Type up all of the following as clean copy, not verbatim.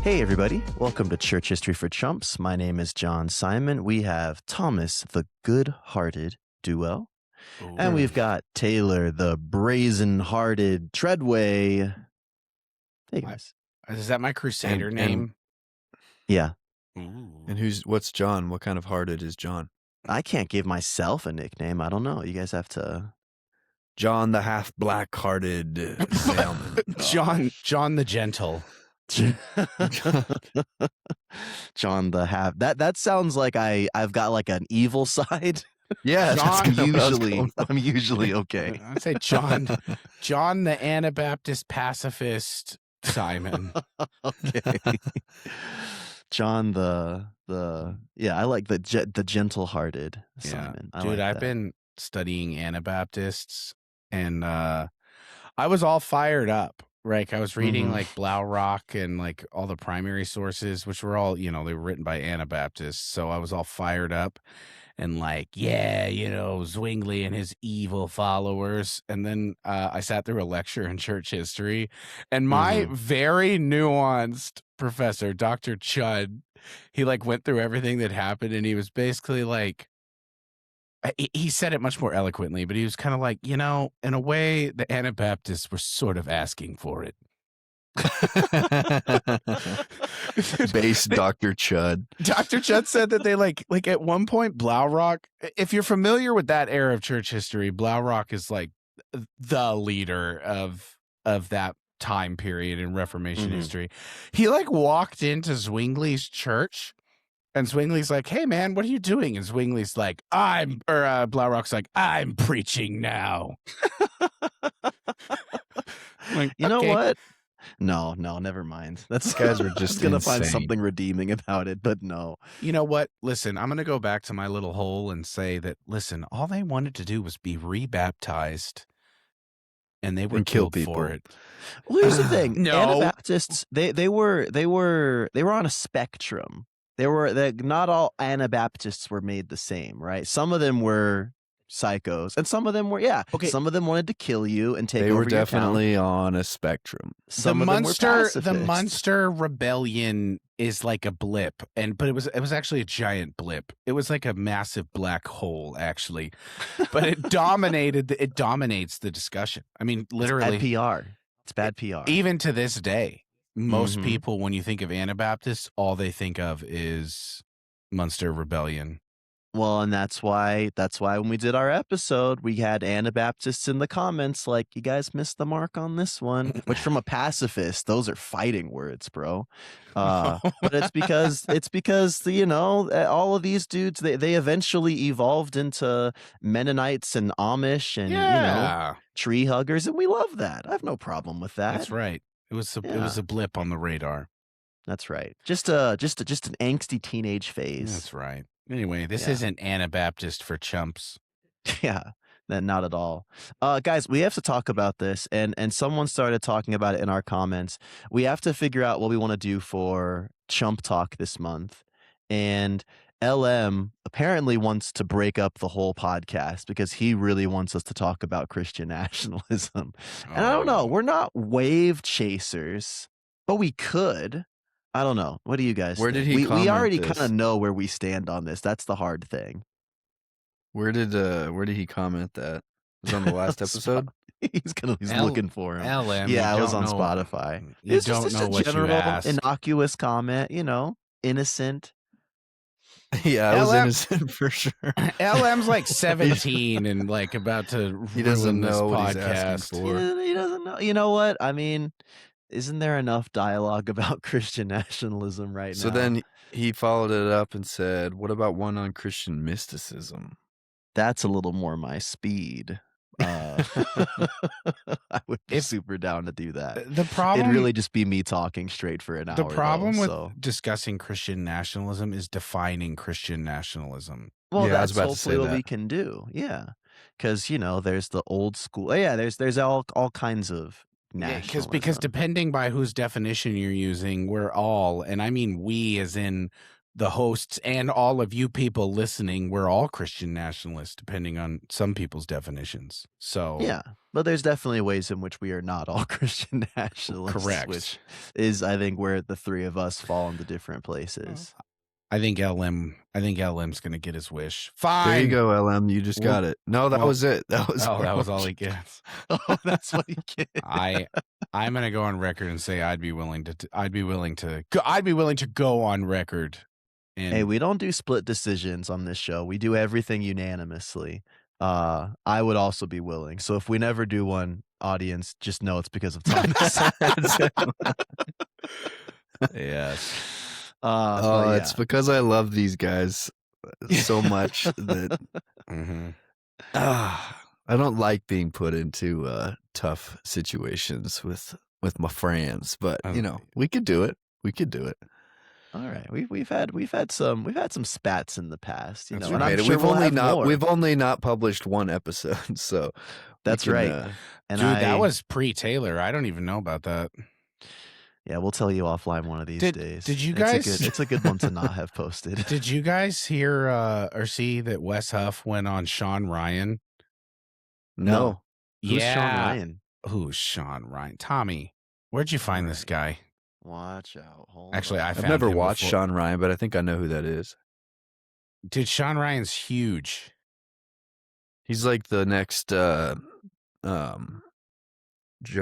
Hey everybody, welcome to Church History for Chumps. My name is John Simon. We have Thomas the Good-Hearted Duell, and we've got Taylor the Brazen-Hearted Treadway. Hey guys. Is that my Crusader name? Yeah. Ooh. And what's John? What kind of hearted is John? I can't give myself a nickname. I don't know. You guys have to... John the half-black-hearted sailman. John the Gentle. John the half. That sounds like I've got like an evil side. Yeah, I'm usually okay. I'd say John the Anabaptist pacifist Simon. Okay. John the I like the gentle-hearted Simon. Yeah. Dude, I've been studying Anabaptists, and I was all fired up. Right, I was reading like Blaurock and like all the primary sources, which were all, they were written by Anabaptists. So I was all fired up and like, Zwingli and his evil followers. And then I sat through a lecture in church history, and my very nuanced professor, Dr. Chud, he like went through everything that happened, and he was basically like, he said it much more eloquently, but he was kind of like, in a way, the Anabaptists were sort of asking for it. Base Dr. Chud. Dr. Chud said that they like at one point, Blaurock, if you're familiar with that era of church history, Blaurock is like the leader of that time period in Reformation history. He like walked into Zwingli's church, and Zwingli's like, "Hey man, what are you doing?" And Zwingli's like, Blaurock's like, "I'm preaching now." Like, you know what? No, never mind. These guys are just gonna find something redeeming about it, but no. You know what? Listen, I'm gonna go back to my little hole and say that, listen, all they wanted to do was be rebaptized, and they were killed for it. Well, here's the thing. No. Anabaptists, they were on a spectrum. Not all Anabaptists were made the same, right? Some of them were psychos, and some of them were, some of them wanted to kill you and take over your town. They were definitely on a spectrum. Some of them were pacifists. The Munster Rebellion is like a blip, but it was actually a giant blip. It was like a massive black hole, actually, but it dominates the discussion. I mean, literally, it's bad PR. Even to this day. Most people, when you think of Anabaptists, all they think of is Munster Rebellion. Well, and that's why when we did our episode, we had Anabaptists in the comments like, "You guys missed the mark on this one," which from a pacifist, those are fighting words, bro. But it's because all of these dudes, they eventually evolved into Mennonites and Amish and tree huggers, and we love that. I have no problem with that. That's right. It was a blip on the radar. That's right. Just an angsty teenage phase. That's right. Anyway, this isn't Anabaptist for chumps. Yeah, not at all. Guys, we have to talk about this, and someone started talking about it in our comments. We have to figure out what we want to do for Chump Talk this month. And LM apparently wants to break up the whole podcast because he really wants us to talk about Christian nationalism. And I don't know, we're not wave chasers, but we could. I don't know. What do you guys think? We already kind of know where we stand on this. That's the hard thing. Where did he comment that? Was it on the last episode? He's looking for him. LM, yeah, it was on Spotify. You don't know what you asked. Innocuous comment, innocent. Yeah, I was innocent for sure. LM's like 17 and like about to he doesn't ruin know this what podcast. He's asking for. He doesn't know. You know what? I mean, isn't there enough dialogue about Christian nationalism right now? So then he followed it up and said, "What about one on Christian mysticism?" That's a little more my speed. I would be super down to do that. It'd really just be me talking straight for an hour. The problem with discussing Christian nationalism is defining Christian nationalism. Well, that's hopefully what we can do. Yeah, because there's the old school. Yeah, there's all kinds of nationalism. Because depending by whose definition you're using, we're all, and I mean we as in the hosts and all of you people listening, we're all Christian nationalists, depending on some people's definitions. So Yeah, but there's definitely ways in which we are not all Christian nationalists, correct. which is, I think, where the three of us fall into different places. I think LM's going to get his wish. Fine. There you go, LM. You just got it. No, that was it. That was all he gets. Oh, that's what he gets. I'm going to go on record and say I'd be willing to go on record. And hey, we don't do split decisions on this show. We do everything unanimously. I would also be willing. So if we never do one, audience, just know it's because of Thomas. yes. It's because I love these guys so much that I don't like being put into tough situations with my friends, but you know, we could do it. All right, we've had some spats in the past, you know. And right. I'm sure we've only not published one episode, so that's right. And dude, that was pre-Taylor. I don't even know about that. Yeah, we'll tell you offline one of these days. Did you guys? It's a good one to not have posted. Did you guys hear or see that Wes Huff went on Sean Ryan? No. Who's Sean Ryan? Who's Sean Ryan? Tommy, where'd you find this guy? Watch out. Actually, I've never watched Sean Ryan, but I think I know who that is. Dude, Sean Ryan's huge. He's like the next Joe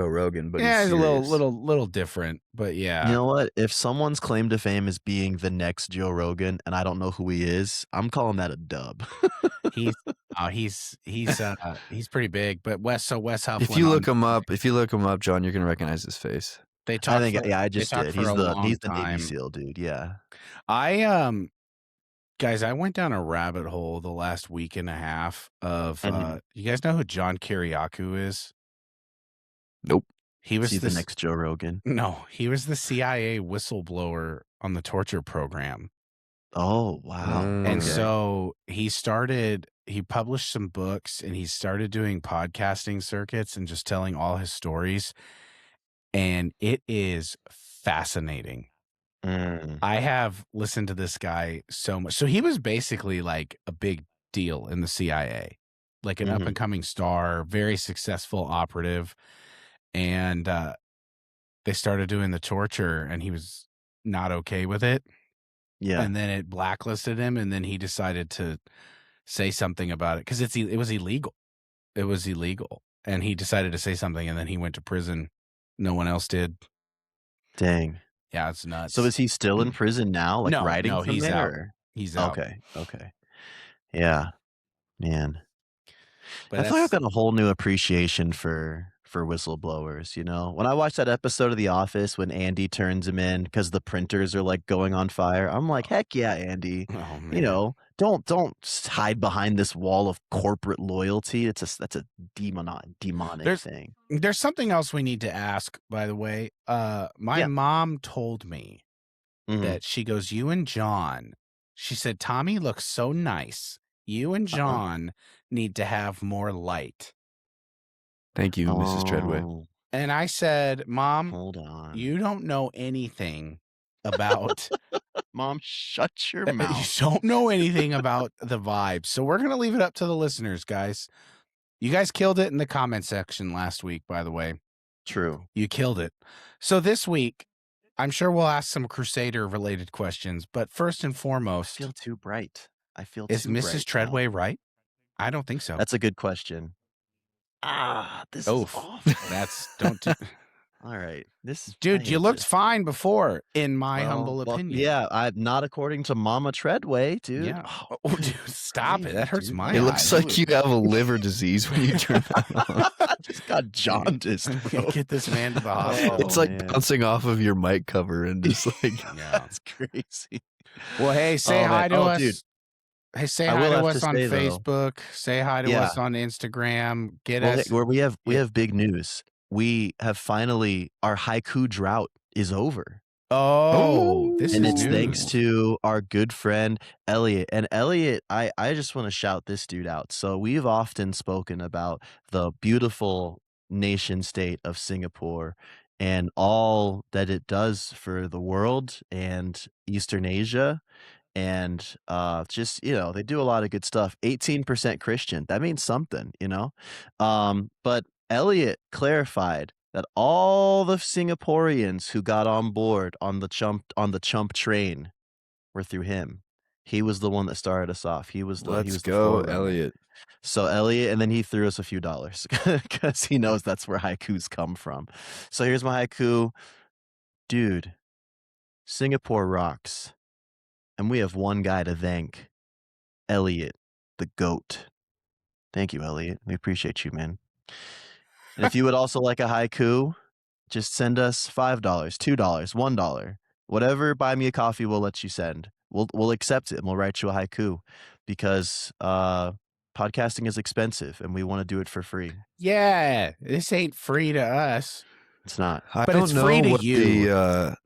Rogan, but yeah, he's a little different, but yeah. You know what? If someone's claim to fame is being the next Joe Rogan, and I don't know who he is, I'm calling that a dub. he's pretty big, but Wes Huff. If you look him up, John, you're gonna recognize his face. I just did. He's the Navy SEAL dude. Yeah. Guys, I went down a rabbit hole the last week and a half of. You guys know who John Kiriakou is? Nope. He was the next Joe Rogan. No, he was the CIA whistleblower on the torture program. Oh, wow. And so he published some books and he started doing podcasting circuits and just telling all his stories. And it is fascinating. I have listened to this guy so much. So he was basically like a big deal in the CIA, like an up and coming star, very successful operative. And they started doing the torture and he was not okay with it. Yeah. And then it blacklisted him. And then he decided to say something about it because it was illegal. It was illegal. And he decided to say something and then he went to prison. No one else did. Dang. Yeah, it's nuts. So is he still in prison now? Like writing no, from he's there? out. He's out. Okay. Yeah. Man. But I feel like I've got a whole new appreciation for whistleblowers, you know? When I watched that episode of The Office when Andy turns him in because the printers are like going on fire, I'm like, heck yeah, Andy. Oh, man. You know, don't hide behind this wall of corporate loyalty. That's a demonic thing. There's something else we need to ask, by the way. My mom told me that she goes, you and John, she said, Tommy looks so nice. You and John need to have more light. Thank you, Mrs. Treadway. And I said, Mom, hold on. You don't know anything about... Mom, shut your mouth. You don't know anything about the vibes. So we're going to leave it up to the listeners, guys. You guys killed it in the comment section last week, by the way. True. You killed it. So this week, I'm sure we'll ask some Crusader-related questions. But first and foremost... I feel too bright. Is Mrs. Treadway right? I don't think so. That's a good question. This is awful. All right. Dude, you looked fine before, in my humble opinion. Yeah, not according to Mama Treadway, dude. Yeah. Dude, stop it. That hurts my eyes. It looks like you have a liver disease when you turn that on. I just got jaundiced. Get this man to the hospital. It's like bouncing off of your mic cover and just like... Yeah, it's crazy. Well, hey, say hi to us. Dude. Hey, say hi to us on Facebook. Say hi to us on Instagram. Get us. We have big news. We have finally, our haiku drought is over. It's thanks to our good friend Elliot. And Elliot, I just want to shout this dude out. So we've often spoken about the beautiful nation state of Singapore and all that it does for the world and Eastern Asia. and just they do a lot of good stuff. 18% Christian, that means something. But Elliot clarified that all the Singaporeans who got on board on the Chump train were through him. He was the one that started us off. He was the go, forerunner. Elliot. So Elliot, and then he threw us a few dollars because he knows that's where haikus come from. So here's my haiku. Dude, Singapore rocks. And we have one guy to thank. Elliot, the GOAT. Thank you, Elliot. We appreciate you, man. And if you would also like a haiku, just send us $5, $2, $1. Whatever Buy Me a Coffee will let you send. We'll accept it and we'll write you a haiku because podcasting is expensive and we want to do it for free. Yeah, this ain't free to us. It's not. But it's free to you.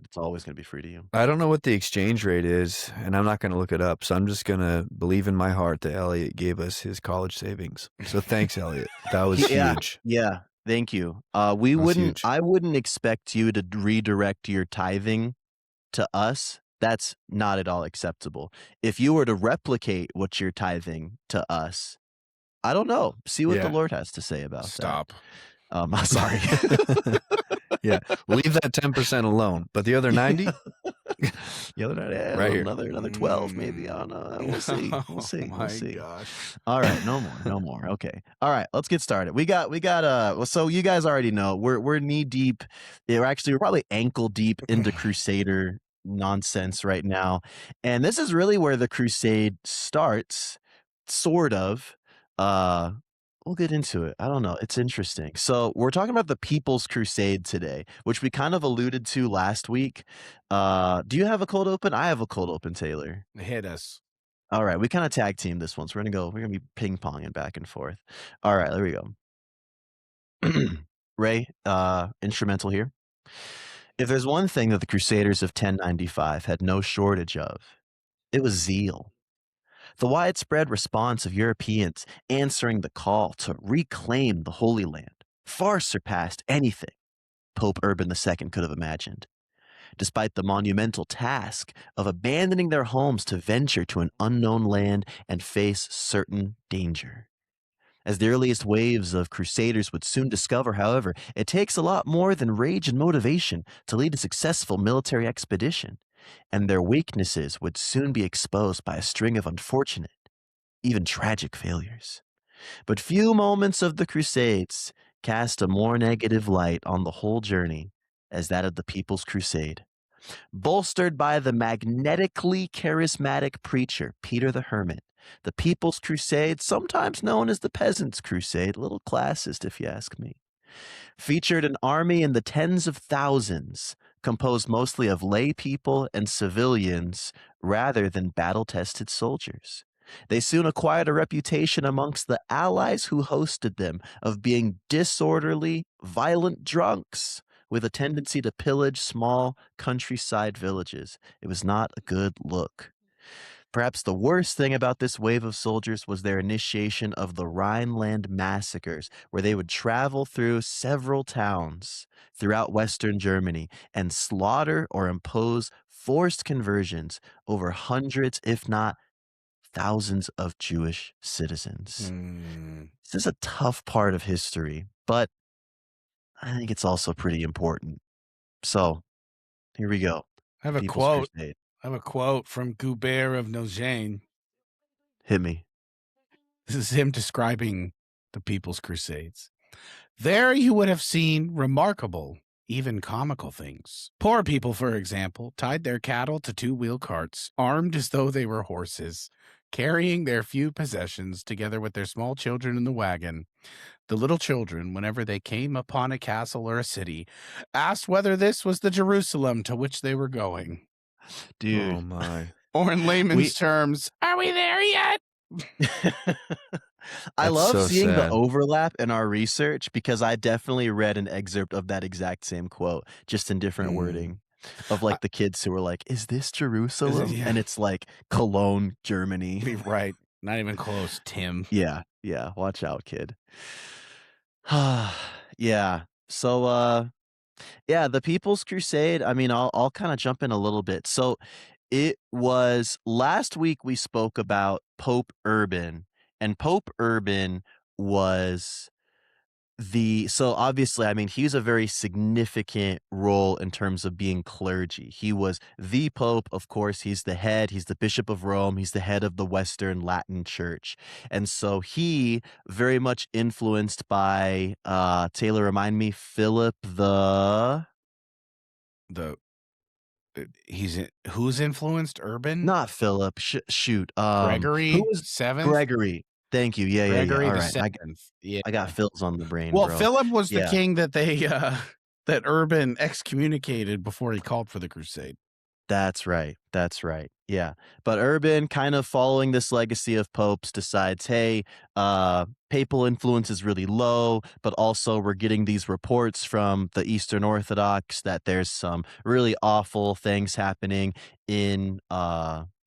It's always going to be free to you. I don't know what the exchange rate is, and I'm not going to look it up. So I'm just going to believe in my heart that Elliot gave us his college savings. So thanks, Elliot. That was huge. Yeah. Thank you. I wouldn't expect you to redirect your tithing to us. That's not at all acceptable. If you were to replicate what you're tithing to us, I don't know. See what the Lord has to say about that. Stop. I'm sorry. Yeah, leave that 10% alone, but the other 90, the other 90, right here, another 12, maybe. I don't know. We'll see. We'll see. Oh we'll see. Gosh. All right, no more. Okay. All right, let's get started. We got. So you guys already know we're knee deep. We're probably ankle deep into Crusader nonsense right now, and this is really where the Crusade starts, sort of. We'll get into it. I don't know. It's interesting. So we're talking about the People's Crusade today, which we kind of alluded to last week. Do you have a cold open? I have a cold open, Taylor. Hit us. All right. We kind of tag team this one. So we're going to be ping ponging back and forth. All right. There we go. Ray, instrumental here. If there's one thing that the Crusaders of 1095 had no shortage of, it was zeal. The widespread response of Europeans answering the call to reclaim the Holy Land far surpassed anything Pope Urban II could have imagined. Despite the monumental task of abandoning their homes to venture to an unknown land and face certain danger. As the earliest waves of Crusaders would soon discover, however, it takes a lot more than rage and motivation to lead a successful military expedition. And their weaknesses would soon be exposed by a string of unfortunate, even tragic failures. But few moments of the Crusades cast a more negative light on the whole journey as that of the People's Crusade. Bolstered by the magnetically charismatic preacher, Peter the Hermit, the People's Crusade, sometimes known as the Peasants' Crusade, a little classist if you ask me, featured an army in the tens of thousands, composed mostly of lay people and civilians rather than battle-tested soldiers. They soon acquired a reputation amongst the allies who hosted them of being disorderly, violent drunks with a tendency to pillage small countryside villages. It was not a good look. Perhaps the worst thing about this wave of soldiers was their initiation of the Rhineland massacres, where they would travel through several towns throughout Western Germany and slaughter or impose forced conversions over hundreds, if not thousands, of Jewish citizens. This is a tough part of history, but I think it's also pretty important. So here we go. I have a quote. I have a quote from Goubert of Nogent. Hit me. This is him describing the People's Crusades. There you would have seen remarkable, even comical things. Poor people, for example, tied their cattle to two-wheel carts, armed as though they were horses, carrying their few possessions together with their small children in the wagon. The little children, whenever they came upon a castle or a city, asked whether this was the Jerusalem to which they were going. Dude. Oh my. Or in layman's terms, are we there yet? I love so seeing the sad. overlap in our research because I definitely read an excerpt of that exact same quote, just in different wording, of like the kids who were like, is this Jerusalem? Yeah. And it's like Cologne, Germany. Right. Not even close, Tim. Yeah. Watch out, kid. Yeah. So, the People's Crusade, I mean, I'll kind of jump in a little bit. So It was last week we spoke about Pope Urban, and Pope Urban was so obviously, I mean, he's a very significant role in terms of being clergy. He was the Pope, of course, he's the head, he's the Bishop of Rome, he's the head of the Western Latin Church. And so he very much influenced by Taylor, remind me, Philip The who's influenced Urban? not Philip, shoot. Who Gregory was Seventh. Gregory? Thank you. Yeah, yeah, yeah. Gregory All the right. Seventh. Yeah. I got Phil's on the brain, Well, bro. Philip was the Yeah. king that they that Urban excommunicated before he called for the crusade. That's right. That's right. Yeah. But Urban, kind of following this legacy of popes, decides, hey, papal influence is really low, but also we're getting these reports from the Eastern Orthodox that there's some really awful things happening in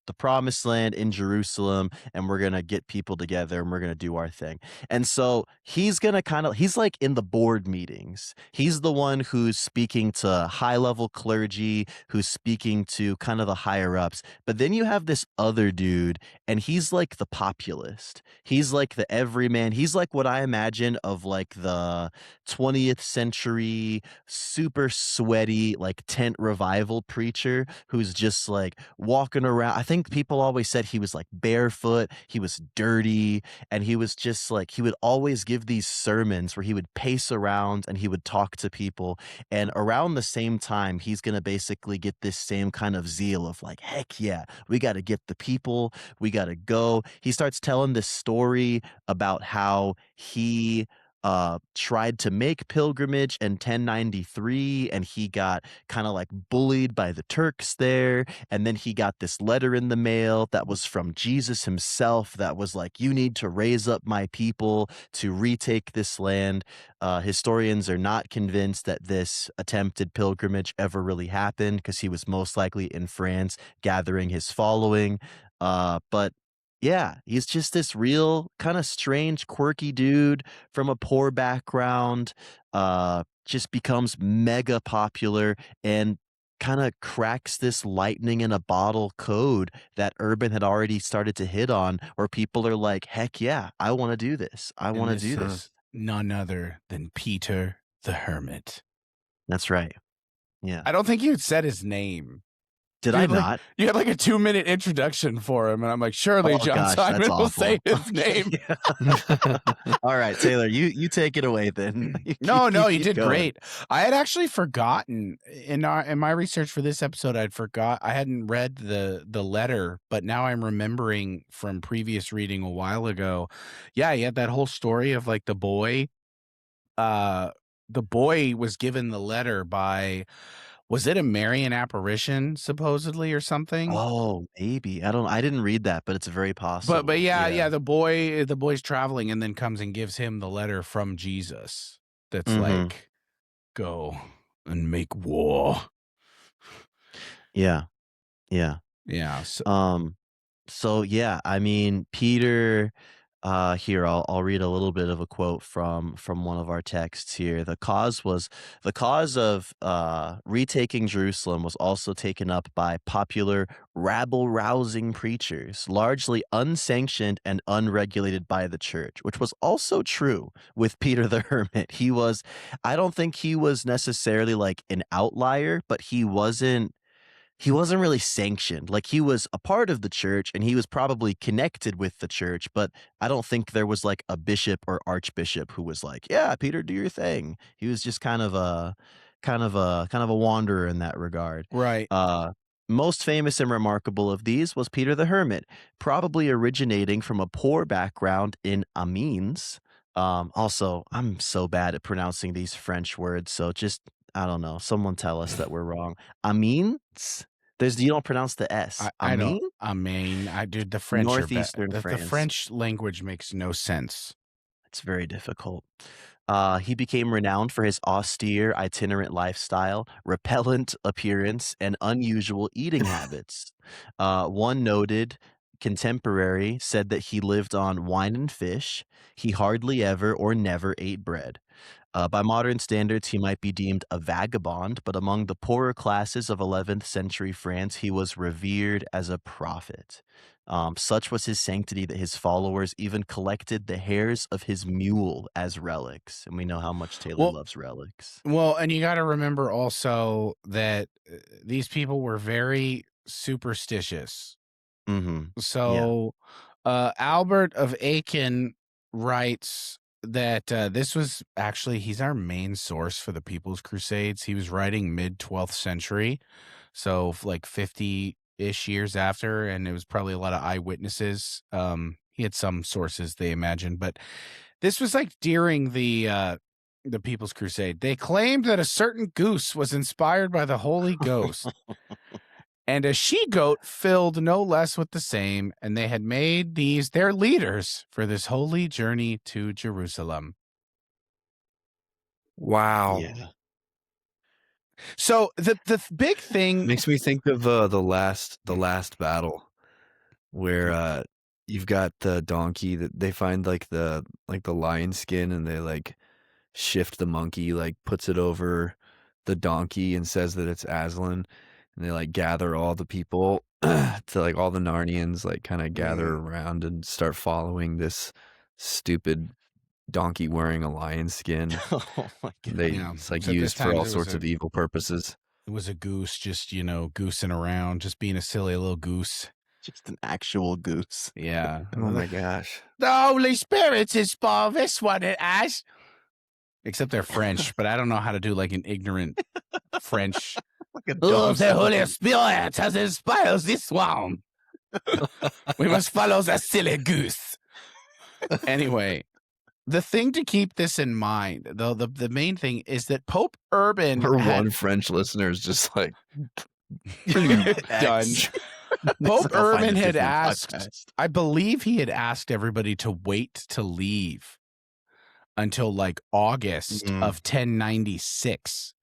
the promised land, in Jerusalem, and we're gonna get people together and we're gonna do our thing. And so he's gonna he's like in the board meetings. He's the one who's speaking to high level clergy, who's speaking to kind of the higher ups. But then you have this other dude, and he's like the populist. He's like the everyman. He's like what I imagine of like the 20th century super sweaty like tent revival preacher who's just like walking around. I think people always said he was like barefoot, he was dirty, and he was just like, he would always give these sermons where he would pace around and he would talk to people. And around the same time, he's going to basically get this same kind of zeal of like, heck yeah, we got to get the people, we got to go. He starts telling this story about how he tried to make pilgrimage in 1093 and he got kind of like bullied by the Turks there, and then he got this letter in the mail that was from Jesus himself that was like, you need to raise up my people to retake this land. Historians are not convinced that this attempted pilgrimage ever really happened because he was most likely in France gathering his following. But yeah, he's just this real kind of strange, quirky dude from a poor background, just becomes mega popular and kind of cracks this lightning in a bottle code that Urban had already started to hit on, where people are like, heck yeah, I want to do this. I want to do this. None other than Peter the Hermit. That's right. Yeah. I don't think you said his name. Did I not? You had like a 2-minute introduction for him, and I'm like, surely John Simon will say his name. All right, Taylor, you take it away then. No, you did great. I had actually forgotten in my research for this episode. I hadn't read the letter, but now I'm remembering from previous reading a while ago. Yeah, he had that whole story of like the boy. The boy was given the letter by. Was it a Marian apparition, supposedly, or something? Oh, maybe. I didn't read that, but it's very possible. But yeah, the boy's traveling and then comes and gives him the letter from Jesus. That's like, go and make war. Yeah. So yeah, I mean, Peter. Here, I'll read a little bit of a quote from one of our texts here. The cause of retaking Jerusalem was also taken up by popular rabble-rousing preachers, largely unsanctioned and unregulated by the church, which was also true with Peter the Hermit. I don't think he was necessarily like an outlier, but he wasn't really sanctioned. Like, he was a part of the church and he was probably connected with the church, but I don't think there was like a bishop or archbishop who was like, yeah, Peter, do your thing. He was just kind of a wanderer in that regard. Right. Most famous and remarkable of these was Peter the Hermit, probably originating from a poor background in Amiens. Also, I'm so bad at pronouncing these French words, so just, I don't know, someone tell us that we're wrong. Amiens? You don't pronounce the S. I don't. Dude, the French Northeastern France. The French language makes no sense. It's very difficult. He became renowned for his austere, itinerant lifestyle, repellent appearance, and unusual eating habits. One noted contemporary said that he lived on wine and fish. He hardly ever or never ate bread. By modern standards, he might be deemed a vagabond, but among the poorer classes of 11th century France, he was revered as a prophet. Such was his sanctity that his followers even collected the hairs of his mule as relics. And we know how much Taylor Well, loves relics. well, and you got to remember also that these people were very superstitious. Mm-hmm. Yeah. So, Albert of Aachen writes that this was actually, he's our main source for the People's Crusades. He was writing mid 12th century, so like 50-ish years after, and it was probably a lot of eyewitnesses. He had some sources, they imagine, but this was like during the People's Crusade. They claimed that a certain goose was inspired by the Holy Ghost. And a she-goat filled no less with the same, and they had made these their leaders for this holy journey to Jerusalem. Wow. Yeah. So the big thing Makes me think of the last battle where you've got the donkey that they find like the lion skin, and they like shift the monkey, like puts it over the donkey and says that it's Aslan, and they like gather all the people to like all the Narnians like kind of gather around and start following this stupid donkey wearing a lion skin. Oh my God. It's like Except this used for time all it was sorts a- of evil purposes. It was a goose, just goosing around, just being a silly little goose. Just an actual goose. Yeah. Oh my gosh. The Holy Spirit is for this one, it has. Except they're French, but I don't know how to do like an ignorant French. Like a Oh, dumb the Holy son. Spirit has inspired this one. We must follow the silly goose. Anyway, the thing to keep this in mind, though, the main thing is that Pope Urban Our had one French listener is just like done. X. Pope I'll find Urban a had different asked, podcast. I believe he had asked everybody to wait to leave until like August of 1096.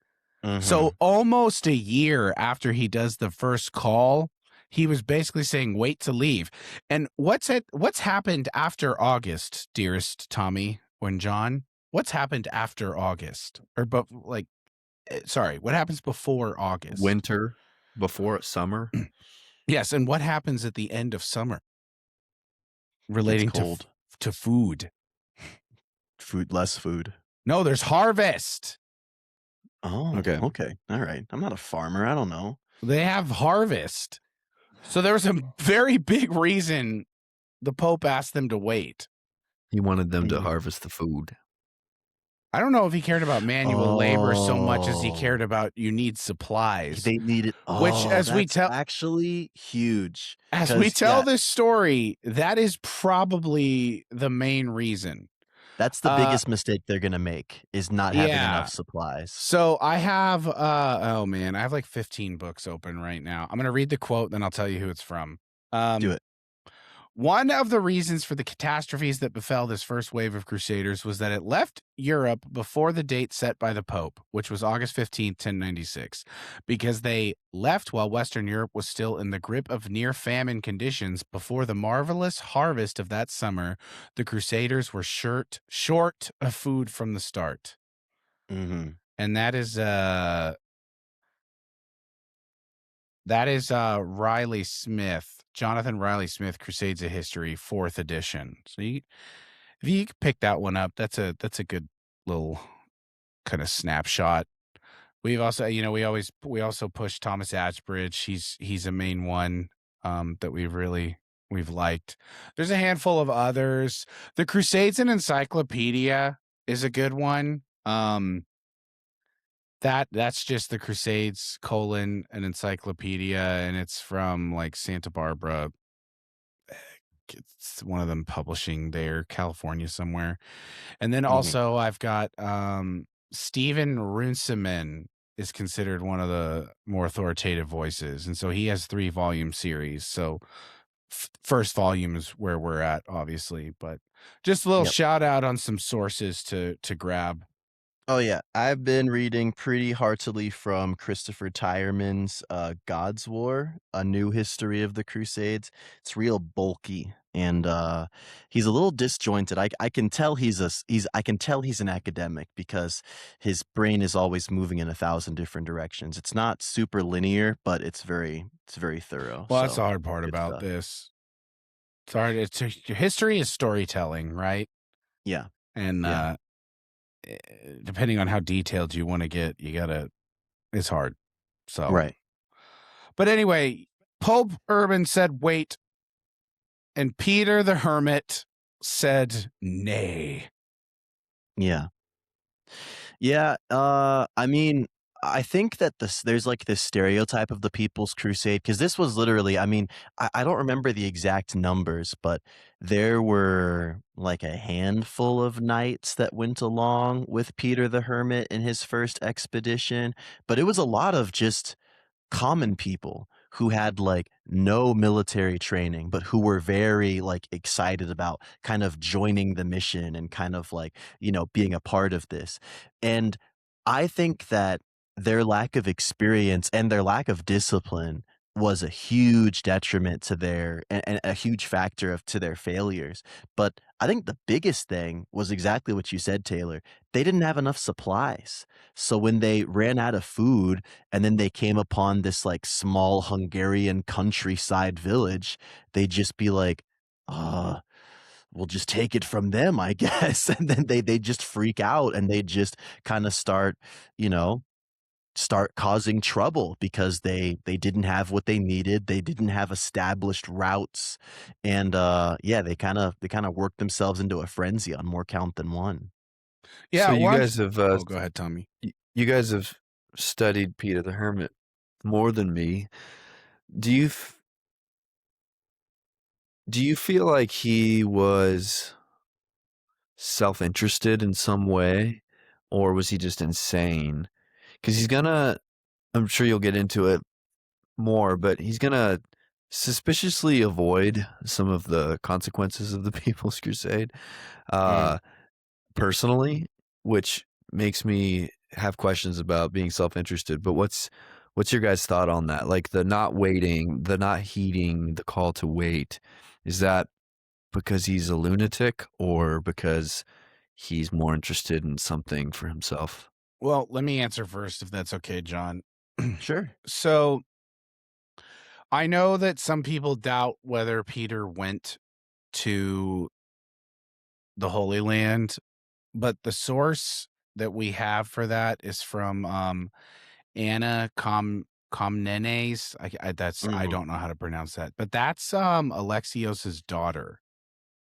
So almost a year after he does the first call, he was basically saying, wait to leave. And what's happened after August, dearest Tommy and John? What's happened after August? What happens before August? winter before summer. Yes, and what happens at the end of summer? Relating cold. to food. Less food. No, there's harvest. Oh, Okay. Okay. All right. I'm not a farmer. I don't know. They have harvest. So there was a very big reason the Pope asked them to wait. He wanted them to harvest the food. I don't know if he cared about manual labor so much as he Oh. cared about you need supplies. They needed. Which, as we that's tell- actually huge. As we 'Cause, tell yeah, this story, that is probably the main reason. that's the biggest mistake they're gonna make is not having Yeah. enough supplies. So I have, I have like 15 books open right now. I'm going to read the quote, then I'll tell you who it's from. Do it. One of the reasons for the catastrophes that befell this first wave of Crusaders was that it left Europe before the date set by the Pope, which was August 15th, 1096, because they left while Western Europe was still in the grip of near famine conditions. Before the marvelous harvest of that summer, the Crusaders were short of food from the start. Mm-hmm. And that is Riley Smith, Jonathan Riley Smith, Crusades of History, 4th edition. So if you pick that one up, that's a good little kind of snapshot. We've also, we also push Thomas Atchbridge. He's a main one that we've liked. There's a handful of others. The Crusades and Encyclopedia is a good one. That's just the Crusades : an encyclopedia, and it's from like Santa Barbara. It's one of them publishing there, California somewhere. And then also I've got Stephen Runciman is considered one of the more authoritative voices, and so he has 3-volume series. So first volume is where we're at, obviously, but just a little shout out on some sources to grab. Oh yeah, I've been reading pretty heartily from Christopher Tyerman's God's War: A New History of the Crusades. It's real bulky and he's a little disjointed. I can tell I can tell he's an academic because his brain is always moving in 1,000 different directions. It's not super linear, but it's very thorough. Well, that's the So hard part good about stuff. this. It's hard. History is storytelling, right? Yeah. And Yeah. depending on how detailed you want to get, it's hard. So, Right. but anyway, Pope Urban said, wait. And Peter the Hermit said, nay. Yeah. Yeah, I mean, I think that there's like this stereotype of the People's Crusade because this was literally, I mean, I don't remember the exact numbers, but there were like a handful of knights that went along with Peter the Hermit in his first expedition, but it was a lot of just common people who had like no military training but who were very like excited about kind of joining the mission and kind of like being a part of this. And I think that their lack of experience and their lack of discipline was a huge detriment to their and a huge factor of to their failures. But I think the biggest thing was exactly what you said, Taylor. They didn't have enough supplies. So when they ran out of food and then they came upon this like small Hungarian countryside village, they'd just be like, uh, we'll just take it from them, I guess. And then they just freak out and they just kind of you know, start causing trouble because they didn't have what they needed. They didn't have established routes. And yeah, they kind of worked themselves into a frenzy on more count than one. Yeah, So you one. guys have Oh, go ahead, Tommy. you guys have studied Peter the Hermit more than me. Do you do you feel like he was self-interested in some way, or was he just insane? Because I'm sure you'll get into it more, but he's gonna suspiciously avoid some of the consequences of the People's Crusade, uh, personally, which makes me have questions about being self-interested. But what's your guys' thought on that? Like the not waiting, the not heeding the call to wait. Is that because he's a lunatic or because he's more interested in something for himself? Well, let me answer first, if that's okay, John. Sure. So I know that some people doubt whether Peter went to the Holy Land, but the source that we have for that is from Anna Comnenes. I Mhm. don't know how to pronounce that, but that's Alexios's daughter.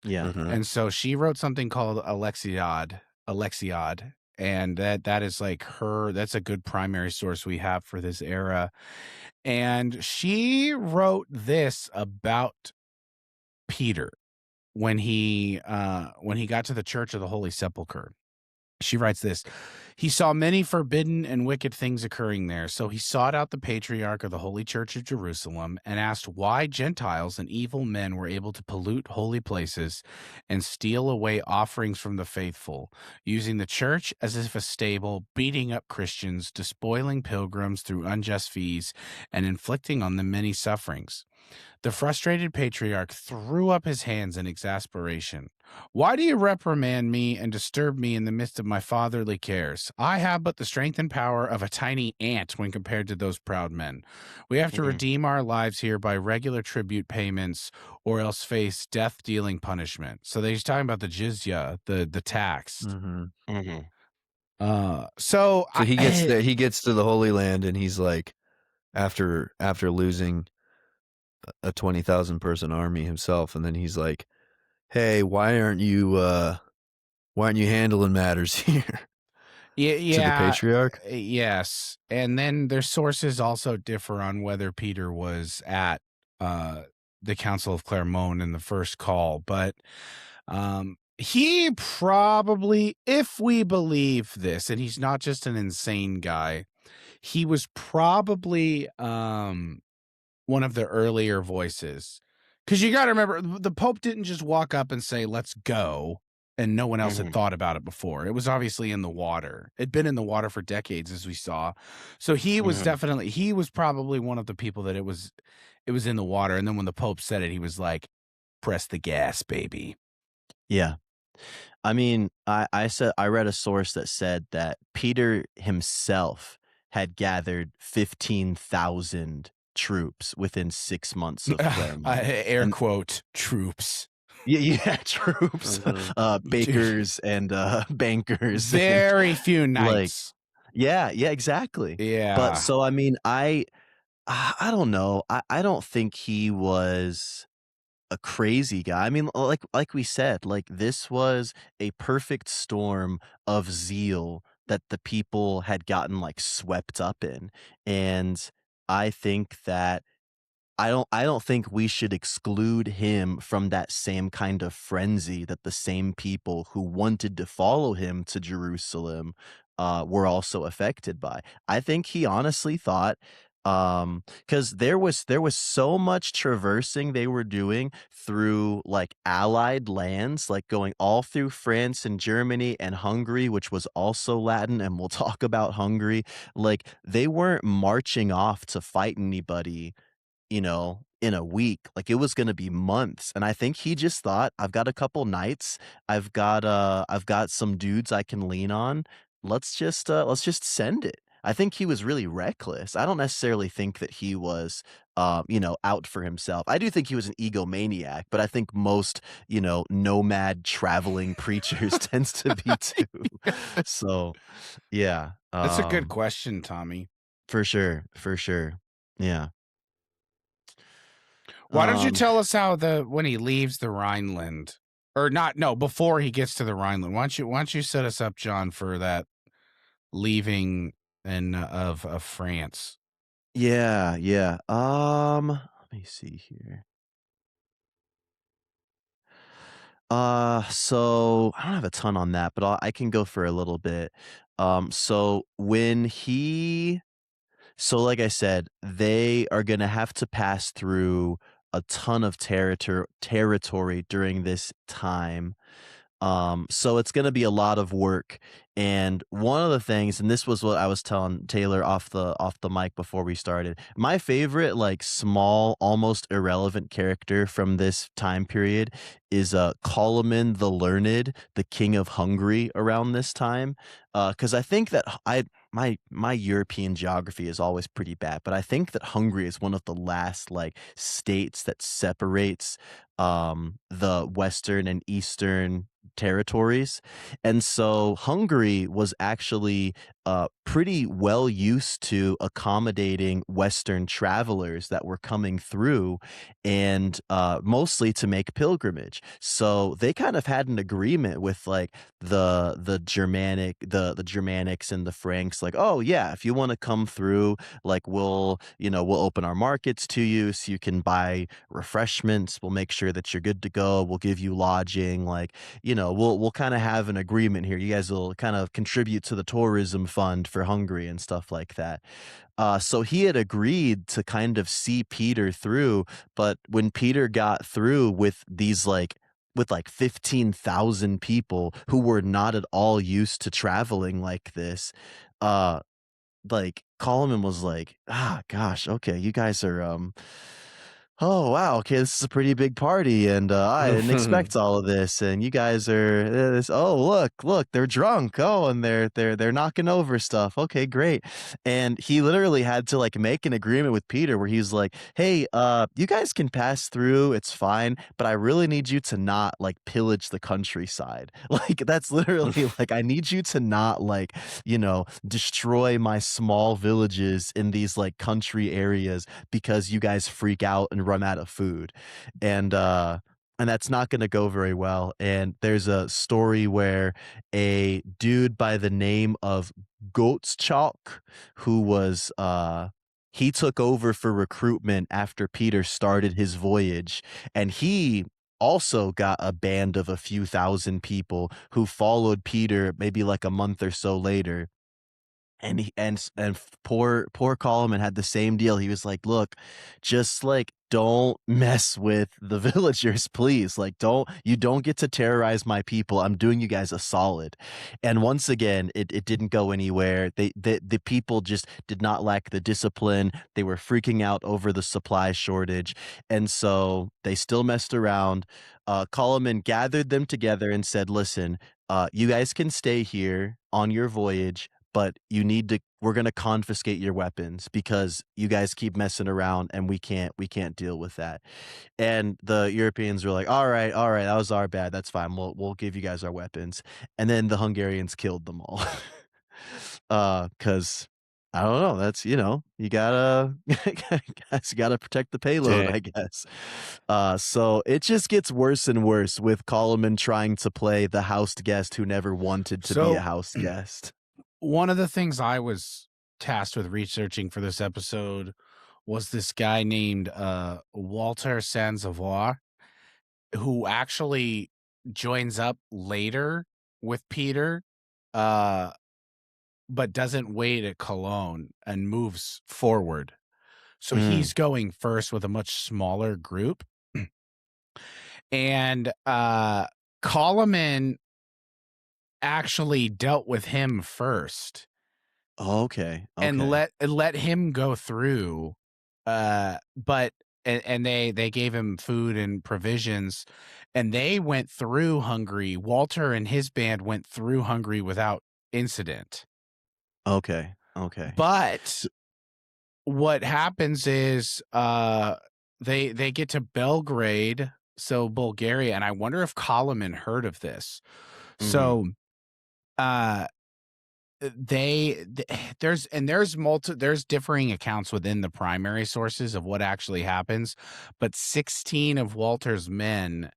Yeah. Mhm. And so she wrote something called Alexiad, and that is like that's a good primary source we have for this era. And she wrote this about Peter when he got to the Church of the Holy Sepulchre. She writes this: he saw many forbidden and wicked things occurring there, so he sought out the patriarch of the Holy Church of Jerusalem and asked why Gentiles and evil men were able to pollute holy places and steal away offerings from the faithful, using the church as if a stable, beating up Christians, despoiling pilgrims through unjust fees, and inflicting on them many sufferings. The frustrated patriarch threw up his hands in exasperation. Why do you reprimand me and disturb me in the midst of my fatherly cares? I have but the strength and power of a tiny ant when compared to those proud men. We have to Mhm. redeem our lives here by regular tribute payments or else face death-dealing punishment. So he's talking about the jizya, the tax. Mhm. Mhm. So So he gets there. He gets to the Holy Land, and he's like, after losing a 20,000 person army himself, and then he's like, "Hey, why aren't you handling matters here?" Yeah, To the yeah, patriarch. yes. And then their sources also differ on whether Peter was at uh the Council of Clermont in the first call, but he probably, if we believe this, and he's not just an insane guy, he was probably one of the earlier voices. Because you got to remember, the Pope didn't just walk up and say, "Let's go." and no one else had Mhm. thought about it before. It was obviously in the water. It'd been in the water for decades, as we saw. So he was Mhm. probably one of the people that it was in the water. And then when the Pope said it, he was like, "Press the gas, baby." Yeah. I mean, I read a source that said that Peter himself had gathered 15,000 troops within 6 months of Claremont. Air And quote troops. yeah, troops, Mhm. bakers and, bankers and, Very few like knights. yeah, exactly. But Yeah. so, I mean, I don't know. I don't think he was a crazy guy. I mean, like we said, like this was a perfect storm of zeal that the people had gotten like swept up in. And I think that I don't think we should exclude him from that same kind of frenzy that the same people who wanted to follow him to Jerusalem were also affected by. I think he honestly thought because there was so much traversing they were doing through like allied lands, like going all through France and Germany and Hungary, which was also Latin, and we'll talk about Hungary. Like they weren't marching off to fight anybody, in a week. Like it was gonna be months. And I think he just thought, I've got a couple nights, I've got some dudes I can lean on. Let's just send it. I think he was really reckless. I don't necessarily think that he was out for himself. I do think he was an egomaniac, but I think most, nomad traveling preachers tends to be too. So yeah. That's a good question, Tommy. For sure, for sure. Yeah. Why don't you Um tell us how when he leaves the Rhineland, or not? No, before he gets to the Rhineland. Why don't you set us up, John, for that leaving of France? Yeah, yeah. Let me see here. So I don't have a ton on that, but I can go for a little bit. So like I said, they are gonna have to pass through a ton of territory during this time. So it's gonna be a lot of work. And one of the things, and this was what I was telling Taylor off the mic before we started. My favorite, like small, almost irrelevant character from this time period is Coloman the Learned, the King of Hungary around this time. Because I think that my European geography is always pretty bad, but I think that Hungary is one of the last like states that separates the Western and Eastern territories. And so Hungary was actually pretty well used to accommodating Western travelers that were coming through, and mostly to make pilgrimage. So they kind of had an agreement with like the Germanics and the Franks, like, oh yeah, if you want to come through, like we'll open our markets to you so you can buy refreshments. We'll make sure that you're good to go. We'll give you lodging. Like, we'll kind of have an agreement here. You guys will kind of contribute to the tourism fund for Hungary and stuff like that. So he had agreed to kind of see Peter through, but when Peter got through with like 15,000 people who were not at all used to traveling like this, uh like Coleman was like, gosh, okay, you guys are oh wow, okay, this is a pretty big party, and I didn't expect all of this, and you guys are this. Oh look, they're drunk. Oh, and they're knocking over stuff. Okay, great. And he literally had to like make an agreement with Peter where he's like, hey, you guys can pass through, it's fine, but I really need you to not like pillage the countryside. Like that's literally like I need you to not like destroy my small villages in these like country areas because you guys freak out and run out of food. And that's not going to go very well. And there's a story where a dude by the name of Goatschalk, who was he took over for recruitment after Peter started his voyage, and he also got a band of a few thousand people who followed Peter maybe like a month or so later. poor Coleman had the same deal. He was like, "Look, just like don't mess with the villagers, please. Like you don't get to terrorize my people. I'm doing you guys a solid." And once again, it didn't go anywhere. The people just did not lack the discipline. They were freaking out over the supply shortage, and so they still messed around. Coleman gathered them together and said, "Listen, you guys can stay here on your voyage, but we're going to confiscate your weapons because you guys keep messing around and we can't deal with that." And the Europeans were like, all right, that was our bad. That's fine. We'll give you guys our weapons. And then the Hungarians killed them all. Cause I don't know. That's, you gotta, guys, you gotta protect the payload, Dang. I guess. So it just gets worse and worse with Coleman trying to play the house guest who never wanted to be a So house guest. one of the things I was tasked with researching for this episode was this guy named Walter Sansavoir, who actually joins up later with Peter, but doesn't wait at Cologne and moves forward. So he's going first with a much smaller group. And Coleman actually dealt with him first. Okay. And let him go through, but they gave him food and provisions, and they went through Hungary. Walter and his band went through Hungary without incident. Okay. But what happens is they get to Belgrade, so Bulgaria, and I wonder if Koloman heard of this. So there's differing accounts within the primary sources of what actually happens, but 16 of Walter's men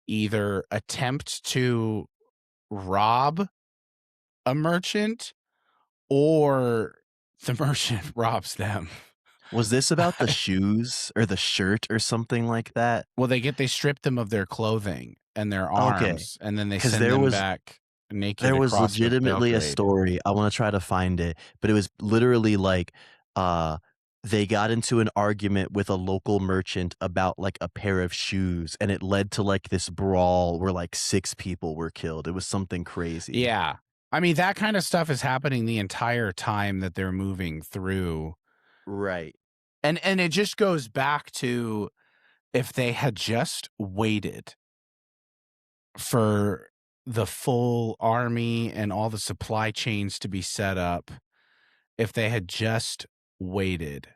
either attempt to rob a merchant or the merchant robs them. Was this about the shoes or the shirt or something like that? Well, they strip them of their clothing and their arms, and then they 'Cause send them back naked there was across the legitimately a Belgrade. story. I wanna try to find it, but it was literally like, they got into an argument with a local merchant about, like, a pair of shoes, and it led to, like, this brawl where, like, 6 people were killed. It was something crazy. Yeah. I mean, that kind of stuff is happening the entire time that they're moving through. Right. And it just goes back to, if they had just waited for the full army and all the supply chains to be set up, if they had just waited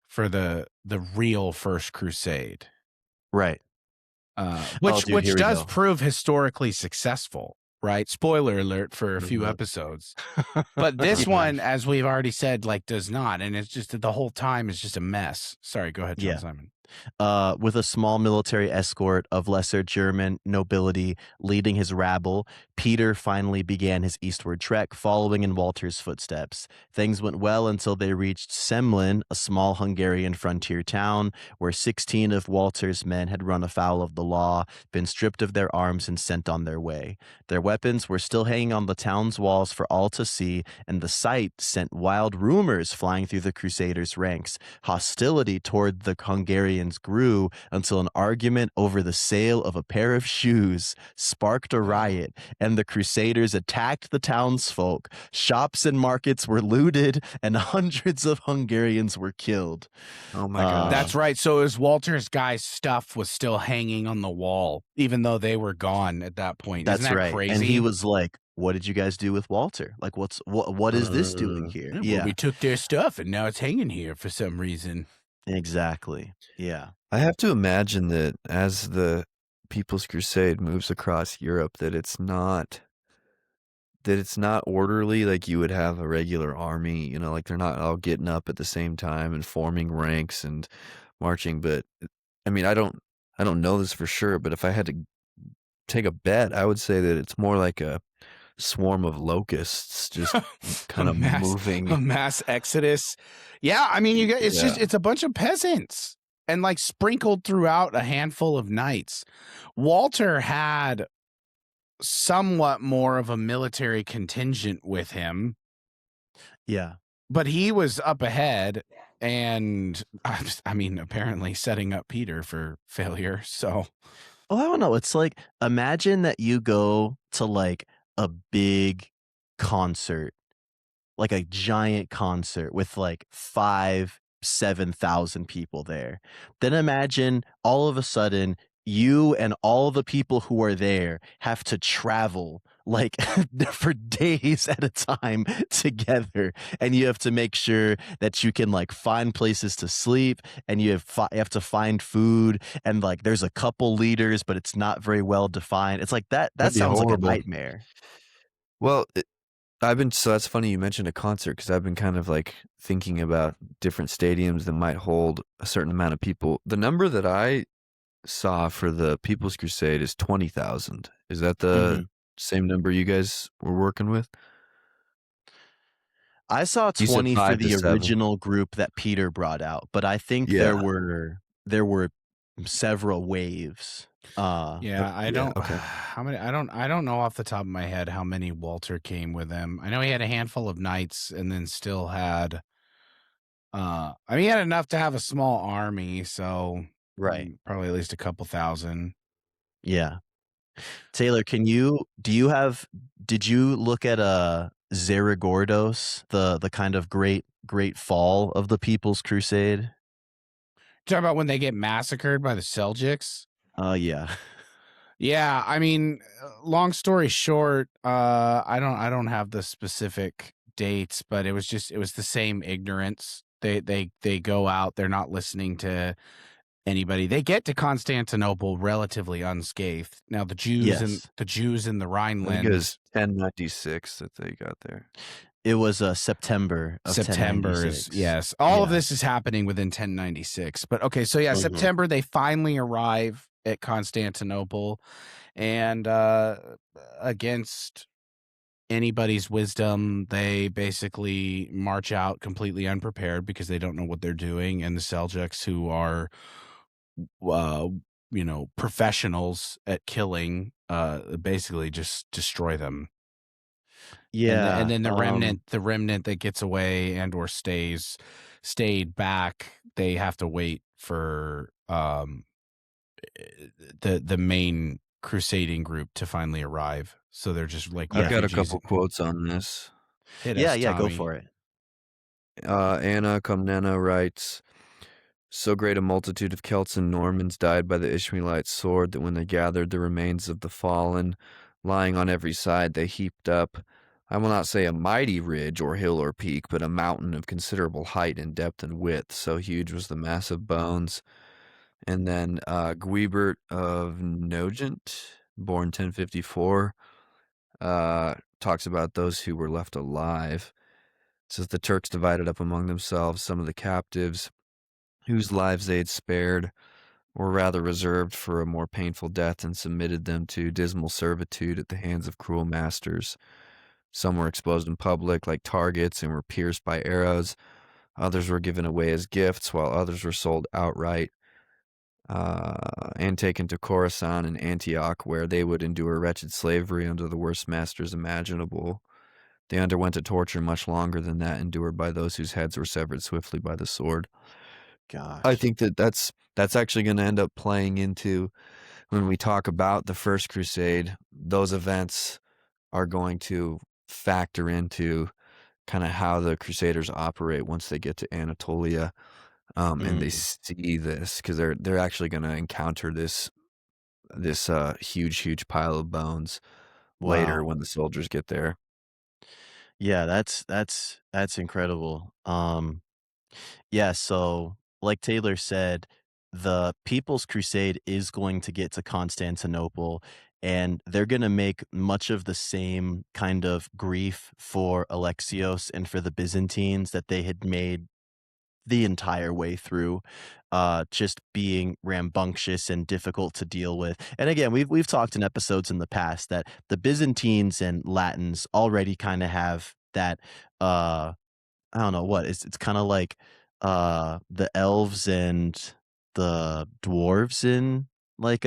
for the real First Crusade. Right. Which dude, here we does go. prove historically successful, right? Spoiler alert for a few episodes. But this one, as we've already said, like, does not. And it's just the whole time is just a mess. Sorry, go ahead, John Yeah. Simon. With a small military escort of lesser German nobility leading his rabble, Peter finally began his eastward trek, following in Walter's footsteps. Things went well until they reached Semlin, a small Hungarian frontier town, where 16 of Walter's men had run afoul of the law, been stripped of their arms, and sent on their way. Their weapons were still hanging on the town's walls for all to see, and the sight sent wild rumors flying through the Crusaders' ranks. Hostility toward the Hungarians grew until an argument over the sale of a pair of shoes sparked a riot, and the Crusaders attacked the townsfolk. Shops and markets were looted, and hundreds of Hungarians were killed. Oh my gosh. That's right. So as Walter's guys' stuff was still hanging on the wall, even though they were gone at that point. That's Isn't that right. crazy? And he was like, what did you guys do with Walter? Like, what is this doing here? Well, we took their stuff and now it's hanging here for some reason. Exactly. Yeah. I have to imagine that as the People's Crusade moves across Europe, that it's not orderly like you would have a regular army, like they're not all getting up at the same time and forming ranks and marching. But I mean, I don't know this for sure, but if I had to take a bet, I would say that it's more like a swarm of locusts just kind of moving. A mass exodus. Yeah, I mean, it's a bunch of peasants and like sprinkled throughout a handful of knights. Walter had somewhat more of a military contingent with him. Yeah. but he was up ahead, and I mean, apparently setting up Peter for failure. So Oh, I don't know. It's like, imagine that you go to like a big concert, like a giant concert with like 5, 7,000 people there. Then imagine all of a sudden you and all the people who are there have to travel like for days at a time together, and you have to make sure that you can like find places to sleep, and you have to find food, and like there's a couple leaders but it's not very well defined. It's like that That'd be sounds like a horrible. nightmare. Well, so that's funny you mentioned a concert because I've been kind of like thinking about different stadiums that might hold a certain amount of people. The number that I saw for the People's Crusade is 20,000. Is that the Mhm. same number you guys were working with? I saw You said 20 for 5 to the 7. original group that Peter brought out, but I think Yeah. there were several waves. yeah, I Yeah, don't okay. how many I don't know off the top of my head how many Walter came with him. I know he had a handful of knights and then still had I mean he had enough to have a small army, so Right. probably at least a couple thousand. Yeah. Taylor, did you look at, Zeragordos, the kind of great fall of the People's Crusade? Talk about when they get massacred by the Seljuks. Yeah. Yeah, I mean, long story short, I don't have the specific dates, but it was the same ignorance. They go out, they're not listening to anybody. They get to Constantinople relatively unscathed. Now Yes. the Jews in the I think it was Rhineland, 1096 that they got there. It was, September of September is 1096. yes. All of Yeah. this is happening within 1096. But okay, so yeah, Mhm. September they finally arrive at Constantinople and against anybody's wisdom, they basically march out completely unprepared because they don't know what they're doing, and the Seljuks, who are, uh, professionals at killing, basically just destroy them. And Yeah, then the remnant that gets away and or stayed back, they have to wait for the main crusading group to finally arrive. So they're just like I've got a refugees. couple quotes on this. Hit Yeah, us, yeah, go Tommy. for it. Anna Komnena writes, so great a multitude of Celts and Normans died by the Ishmaelite sword that when they gathered the remains of the fallen, lying on every side, they heaped up, I will not say a mighty ridge or hill or peak, but a mountain of considerable height and depth and width. So huge was the mass of bones. And then Guibert of Nogent, born 1054, talks about those who were left alive. It says the Turks divided up among themselves some of the captives whose lives they had spared, or rather reserved for a more painful death, and submitted them to dismal servitude at the hands of cruel masters. Some were exposed in public like targets and were pierced by arrows. Others were given away as gifts, while others were sold outright and taken to Khorasan and Antioch, where they would endure wretched slavery under the worst masters imaginable. They underwent a torture much longer than that endured by those whose heads were severed swiftly by the sword. I Gosh. think that's actually going to end up playing into when we talk about the First Crusade. Those events are going to factor into kind of how the Crusaders operate once they get to Anatolia, and they Mm, see this because they're actually going to encounter this huge pile of bones later wow. when the soldiers get there. Yeah, that's incredible. Yeah, so like Taylor said, the People's Crusade is going to get to Constantinople, and they're going to make much of the same kind of grief for Alexios and for the Byzantines that they had made the entire way through, just being rambunctious and difficult to deal with. And again, we've talked in episodes in the past that the Byzantines and Latins already kind of have that I don't know what it's kind of like the elves and the dwarves in like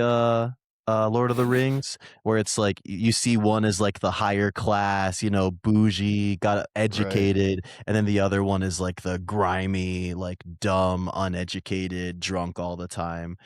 Lord of the Rings, where it's like you see one is like the higher class, you know, bougie, got educated, and then the other one is like the grimy, like dumb, uneducated, drunk all the time.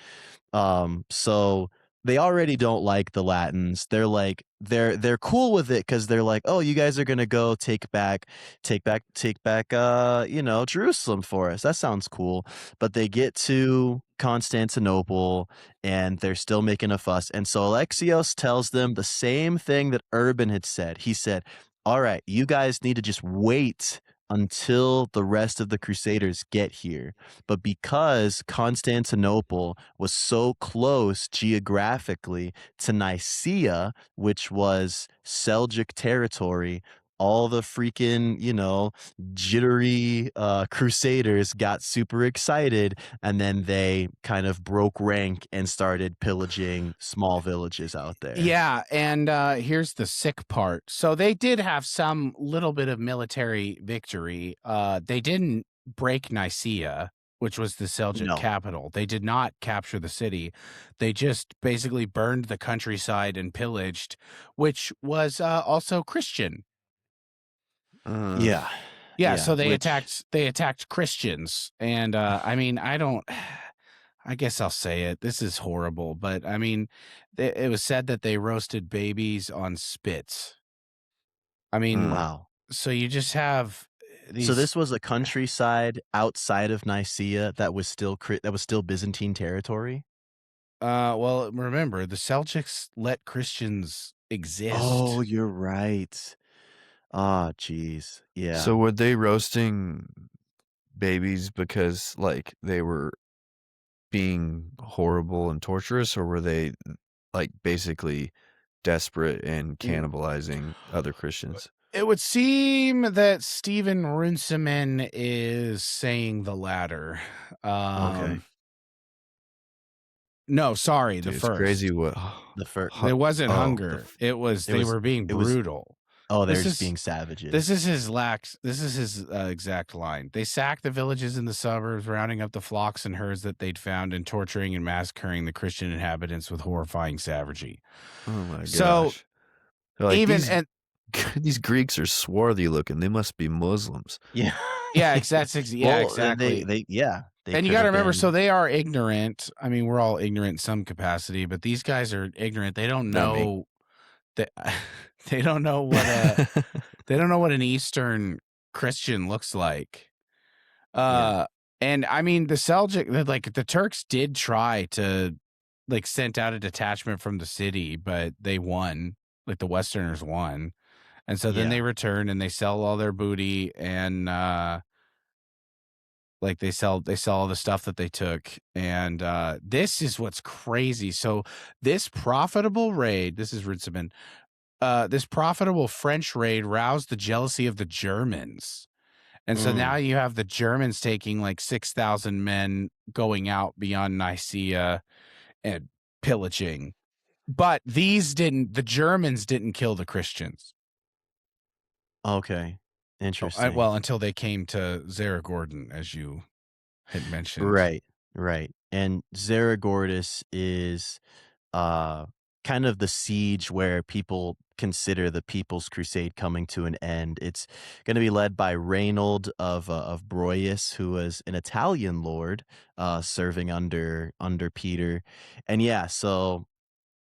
So they already don't like the Latins. They're like they're cool with it because they're like, oh, you guys are gonna go take back you know, Jerusalem for us. That sounds cool. But they get to Constantinople and they're still making a fuss. And so Alexios tells them the same thing that Urban had said. He said, all right, you guys need to just wait until the rest of the Crusaders get here. But because Constantinople was so close geographically to Nicaea, which was Seljuk territory, all the freaking, you know, jittery Crusaders got super excited, and then they kind of broke rank and started pillaging small villages out there. Yeah, and here's the sick part. So they did have some little bit of military victory. They didn't break Nicaea, which was the Seljuk No. capital. They did not capture the city. They just basically burned the countryside and pillaged, which was also Christian. Yeah. Yeah, so they which attacked Christians. And I mean, I guess I'll say it. This is horrible, but I mean, it was said that they roasted babies on spits. I mean, wow. so you just have these. So this was a countryside outside of Nicaea that was still Byzantine territory? Well, remember the Seljuks let Christians exist. Oh, you're right. Ah, jeez. Yeah. So were they roasting babies because like they were being horrible and torturous, or were they like basically desperate and cannibalizing other Christians? It would seem that Stephen Runciman is saying the latter. Okay. No, sorry, Dude, the it's first. crazy what The first. It wasn't oh, hunger. It was they were being brutal. Oh, they're This just is- being savages. This is his exact line. They sacked the villages in the suburbs, rounding up the flocks and herds that they'd found, and torturing and massacring the Christian inhabitants with horrifying savagery. oh my gosh. So They're like, even these Greeks are swarthy looking. They must be Muslims. Yeah. yeah, exactly. Yeah, Well, exactly. They And you got to remember, so they are ignorant. I mean, we're all ignorant in some capacity, but these guys are ignorant. They don't Not me. know that they don't know what they don't know what an Eastern Christian looks like. Yeah. And I mean, the Seljuk, like the Turks did try to like sent out a detachment from the city, but they won. Like the Westerners won. And so then Yeah. they return and they sell all their booty and like they sell all the stuff that they took. And this is what's crazy. So this profitable raid, this is Runciman, this profitable French raid roused the jealousy of the Germans. And so now you have the Germans taking like 6,000 men going out beyond Nicaea and pillaging. But the Germans didn't kill the Christians. Okay. Interesting. Well, until they came to Zeragordon, as you had mentioned. Right. And Zeragordis is kind of the siege where people consider the People's Crusade coming to an end. It's going to be led by Reynold of Broyes, who was an Italian lord serving under Peter. And yeah, so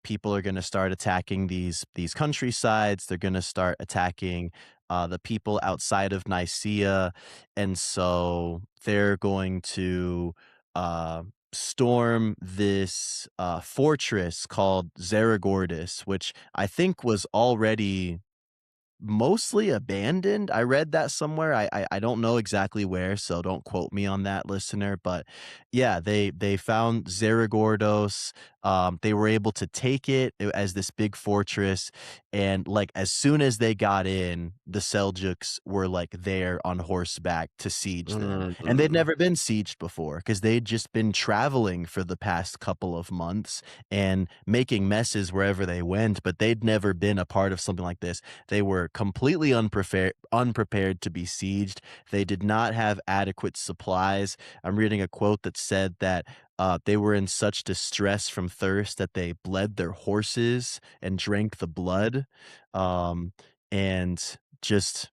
people are going to start attacking these countrysides. They're going to start attacking the people outside of Nicaea, and so they're going to storm this fortress called Zeragordis, which I think was already mostly abandoned. I read that somewhere. I don't know exactly where, so don't quote me on that, listener. But yeah, they found Zeragordos. They were able to take it as this big fortress, and like as soon as they got in, the Seljuks were like there on horseback to siege them, and they'd never been sieged before because they'd just been traveling for the past couple of months and making messes wherever they went, but they'd never been a part of something like this. They were completely unprepared to be sieged. They did not have adequate supplies. I'm reading a quote that said that They were in such distress from thirst that they bled their horses and drank the blood. And just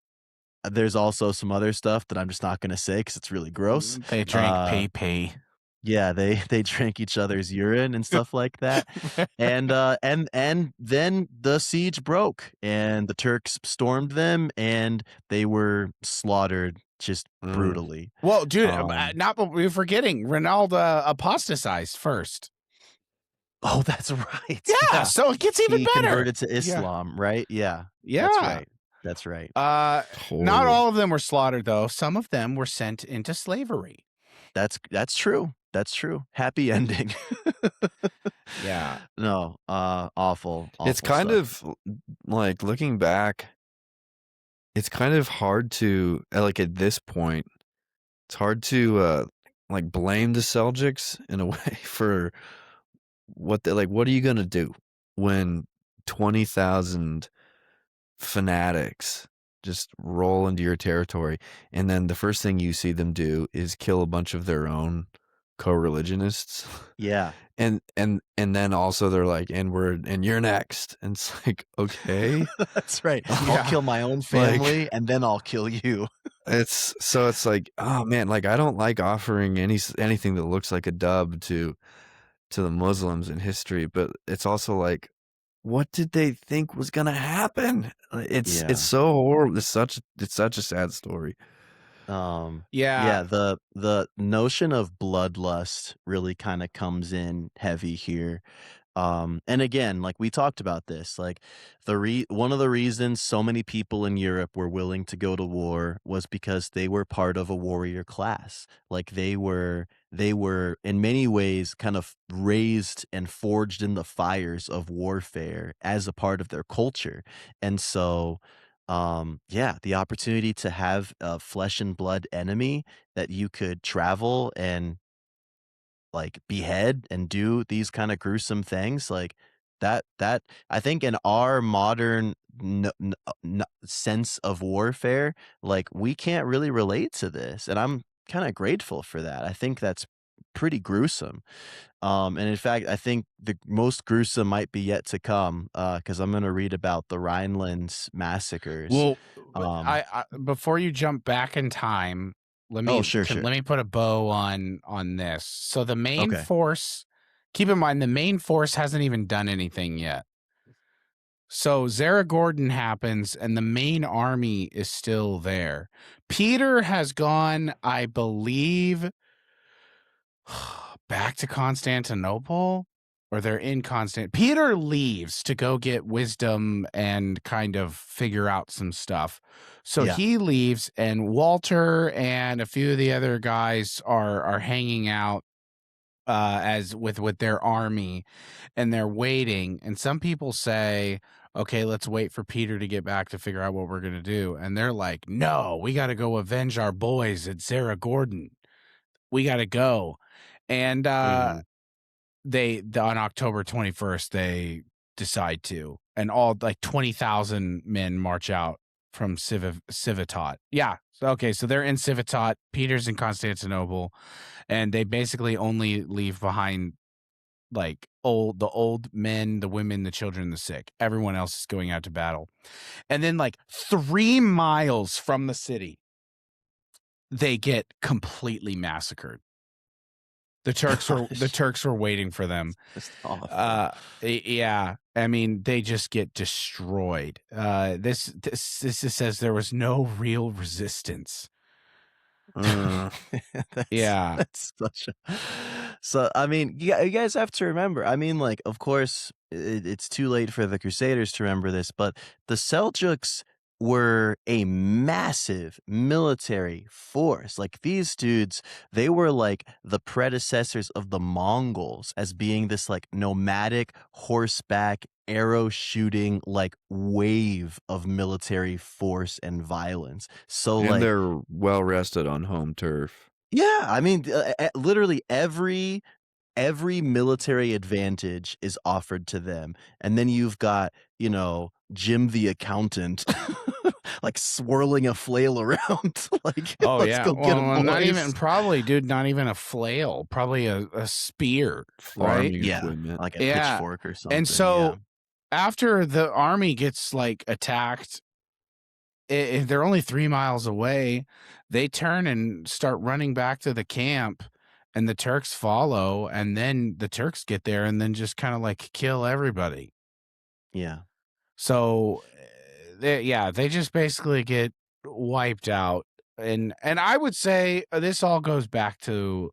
there's also some other stuff that I'm just not gonna say because it's really gross. They drank Uh, pee. yeah, they drank each other's urine and stuff like that. And then the siege broke, and the Turks stormed them, and they were slaughtered just brutally. Well, dude, Um we're forgetting Ronaldo apostatized first. Oh, that's right. Yeah, so it gets even He better. converted to Islam, right? Yeah. Yeah. That's right. That's right. Not Horrible. all of them were slaughtered, though. Some of them were sent into slavery. That's true. That's true. Happy ending. Yeah. No, awful It's kind stuff. of like looking back, it's kind of hard to like at this point, it's hard to like blame the Seljuks in a way for what they like. What are you gonna do when 20,000 fanatics just roll into your territory, and then the first thing you see them do is kill a bunch of their own co-religionists? Yeah. And then also they're like, and you're next. And it's like, okay. That's right. Yeah. I'll kill my own family and then I'll kill you. It's like, oh man, like I don't like offering anything that looks like a dub to the Muslims in history, but it's also like, what did they think was gonna happen? Yeah. It's so horrible. It's such a sad story. Yeah, the notion of bloodlust really kind of comes in heavy here. And again, like we talked about this, like one of the reasons so many people in Europe were willing to go to war was because they were part of a warrior class. Like they were in many ways kind of raised and forged in the fires of warfare as a part of their culture. And so yeah, the opportunity to have a flesh and blood enemy that you could travel and like behead and do these kind of gruesome things like that I think in our modern sense of warfare, like we can't really relate to this, and I'm kind of grateful for that. I think that's pretty gruesome. And in fact, I think the most gruesome might be yet to come, because I'm going to read about the Rhineland massacres. Well, Um, I before you jump back in time, let me sure. let me put a bow on this. So the main Okay. force, keep in mind, the main force hasn't even done anything yet. So Zara Gordon happens, and the main army is still there. Peter has gone, I believe, back to Constantinople, or they're in Peter leaves to go get wisdom and kind of figure out some stuff. So Yeah. he leaves, and Walter and a few of the other guys are hanging out as with their army, and they're waiting. And some people say, okay, let's wait for Peter to get back to figure out what we're going to do. And they're like, no, we got to go avenge our boys at Zara Gordon. We got to go. And they on October 21st, they decide to, and all like 20,000 men march out from Civitat. Yeah. Okay. So they're in Civitat. Peter's in Constantinople, and they basically only leave behind like the old men, the women, the children, the sick. Everyone else is going out to battle. And then like 3 miles from the city, they get completely massacred. The Turks were waiting for them. Just awful. Yeah. I mean, they just get destroyed. This says there was no real resistance. Yeah. That's such a so I mean, you guys have to remember, I mean, like, of course, it's too late for the Crusaders to remember this, but the Seljuks were a massive military force. Like these dudes, they were like the predecessors of the Mongols as being this like nomadic horseback arrow shooting like wave of military force and violence. So And like they're well rested on home turf. yeah, I mean literally every military advantage is offered to them. And then you've got, Jim the accountant like swirling a flail around. Like, Oh let's yeah. go get Well, him, not even boys. probably, dude. Not even a flail. Probably a spear, right? Farming Yeah, equipment. like a Yeah. pitchfork or And something. Yeah, so after the army gets like attacked, they're only 3 miles away. They turn and start running back to the camp, and the Turks follow. And then the Turks get there and then just kind of like kill everybody. yeah, So, they just basically get wiped out. And I would say this all goes back to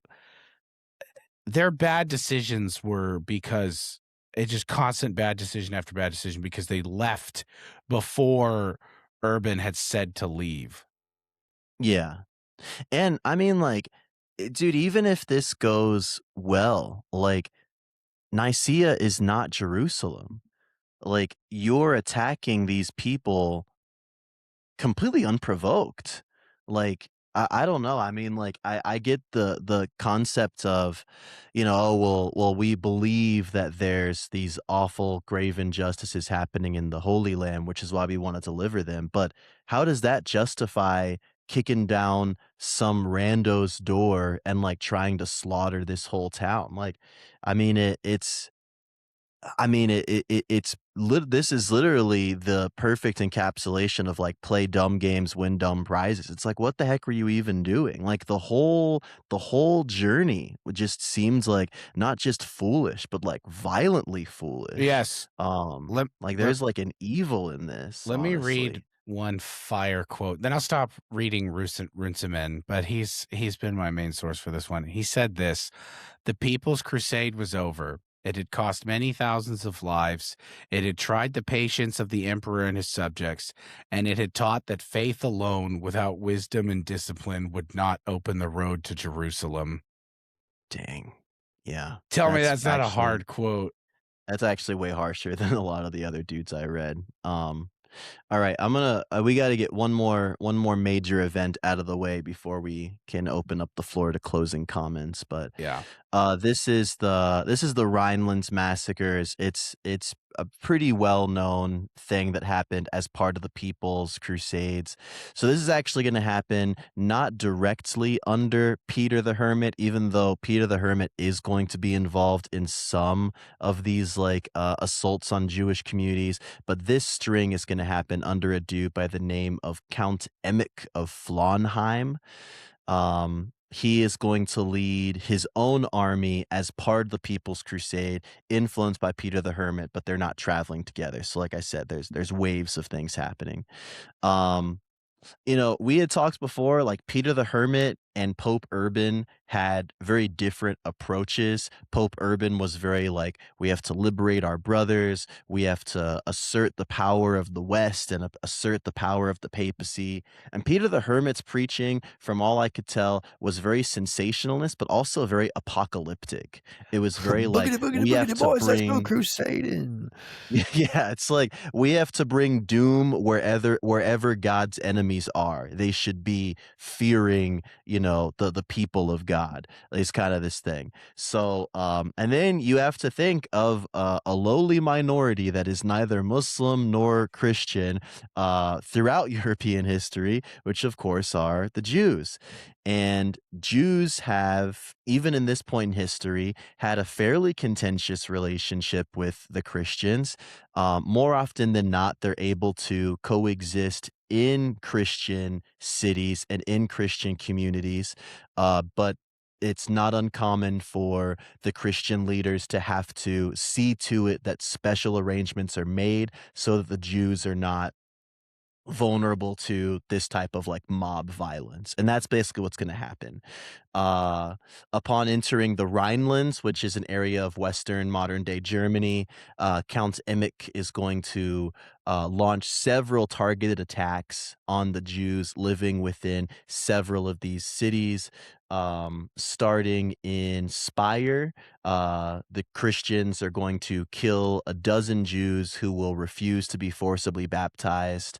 their bad decisions were because it's just constant bad decision after bad decision because they left before Urban had said to leave. yeah. And I mean, like, dude, even if this goes well, like, Nicaea is not Jerusalem. Like, you're attacking these people completely unprovoked. Like, I don't know. I mean, like, I get the concept of, oh, well, we believe that there's these awful grave injustices happening in the Holy Land, which is why we want to deliver them. But how does that justify kicking down some rando's door and like trying to slaughter this whole town? Like, I mean, this is literally the perfect encapsulation of like play dumb games, win dumb prizes. It's like, what the heck were you even doing? Like the whole journey just seems like not just foolish, but like violently foolish. Yes. Let, Like let, there's like an evil in this, let me read honestly. one fire quote. Then I'll stop reading Runciman, but he's been my main source for this one. He said this: "The People's Crusade was over. It had cost many thousands of lives. It had tried the patience of the emperor and his subjects, and it had taught that faith alone, without wisdom and discipline, would not open the road to Jerusalem." Dang. Yeah. Tell me That's that's not a actually hard quote. that's actually way harsher than a lot of the other dudes I read. All right, I'm gonna. We got to get one more major event out of the way before we can open up the floor to closing comments. But Yeah. this is the Rhinelands massacres. It's a pretty well known thing that happened as part of the People's Crusades. So this is actually going to happen not directly under Peter the Hermit, even though Peter the Hermit is going to be involved in some of these like assaults on Jewish communities. But this string is going to happen under a dude by the name of Count Emic of Flaunheim. He is going to lead his own army as part of the People's Crusade, influenced by Peter the Hermit, but they're not traveling together. So, like I said, there's waves of things happening. Um, we had talked before, like Peter the Hermit and Pope Urban had very different approaches. Pope Urban was very like, we have to liberate our brothers, we have to assert the power of the West and assert the power of the papacy. And Peter the Hermit's preaching, from all I could tell, was very sensationalist, but also very apocalyptic. It was very like, Boogity, boogity, we have boogity, to boys, let's go bring crusading. yeah, it's like we have to bring doom wherever God's enemies are. They should be fearing, the people of God. It's kind of this thing. So, and then you have to think of a lowly minority that is neither Muslim nor Christian throughout European history, which of course are the Jews. And Jews have, even in this point in history, had a fairly contentious relationship with the Christians. More often than not, they're able to coexist in Christian cities and in Christian communities. But it's not uncommon for the Christian leaders to have to see to it that special arrangements are made so that the Jews are not vulnerable to this type of like mob violence. And that's basically what's going to happen. Uh, Upon entering the Rhinelands, which is an area of Western modern day Germany, Count Emic is going to launch several targeted attacks on the Jews living within several of these cities. Starting in Speyer, the Christians are going to kill a dozen Jews who will refuse to be forcibly baptized.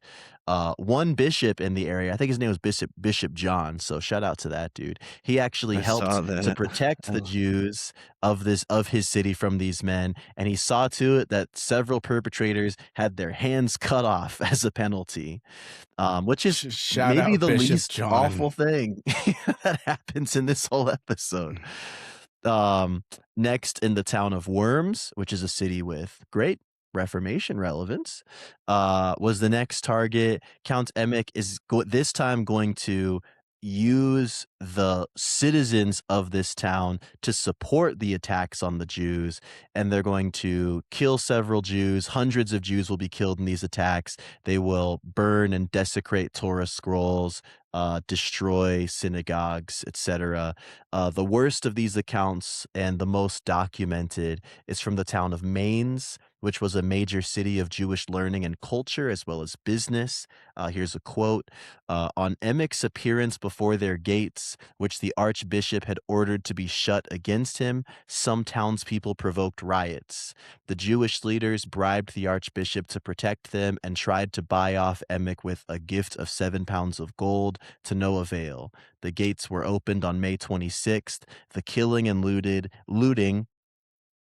one bishop in the area, I think his name was Bishop John, so shout out to that dude. He actually I helped saw to that. protect the Jews of his city from these men, and he saw to it that several perpetrators had their hands cut off as a penalty, which is Shout maybe out the Bishop least awful John. thing that happens in this whole episode. Next, in the town of Worms, which is a city with great Reformation relevance, was the next target. Count Emic is this time going to use the citizens of this town to support the attacks on the Jews, and they're going to kill several Jews. Hundreds of Jews will be killed in these attacks. They will burn and desecrate Torah scrolls, destroy synagogues, etc. The worst of these accounts and the most documented is from the town of Mainz, which was a major city of Jewish learning and culture as well as business. Here's a quote. On Emic's appearance before their gates, which the archbishop had ordered to be shut against him, some townspeople provoked riots. The Jewish leaders bribed the archbishop to protect them and tried to buy off Emic with a gift of 7 pounds of gold, to no avail. The gates were opened on May 26th. The killing and looting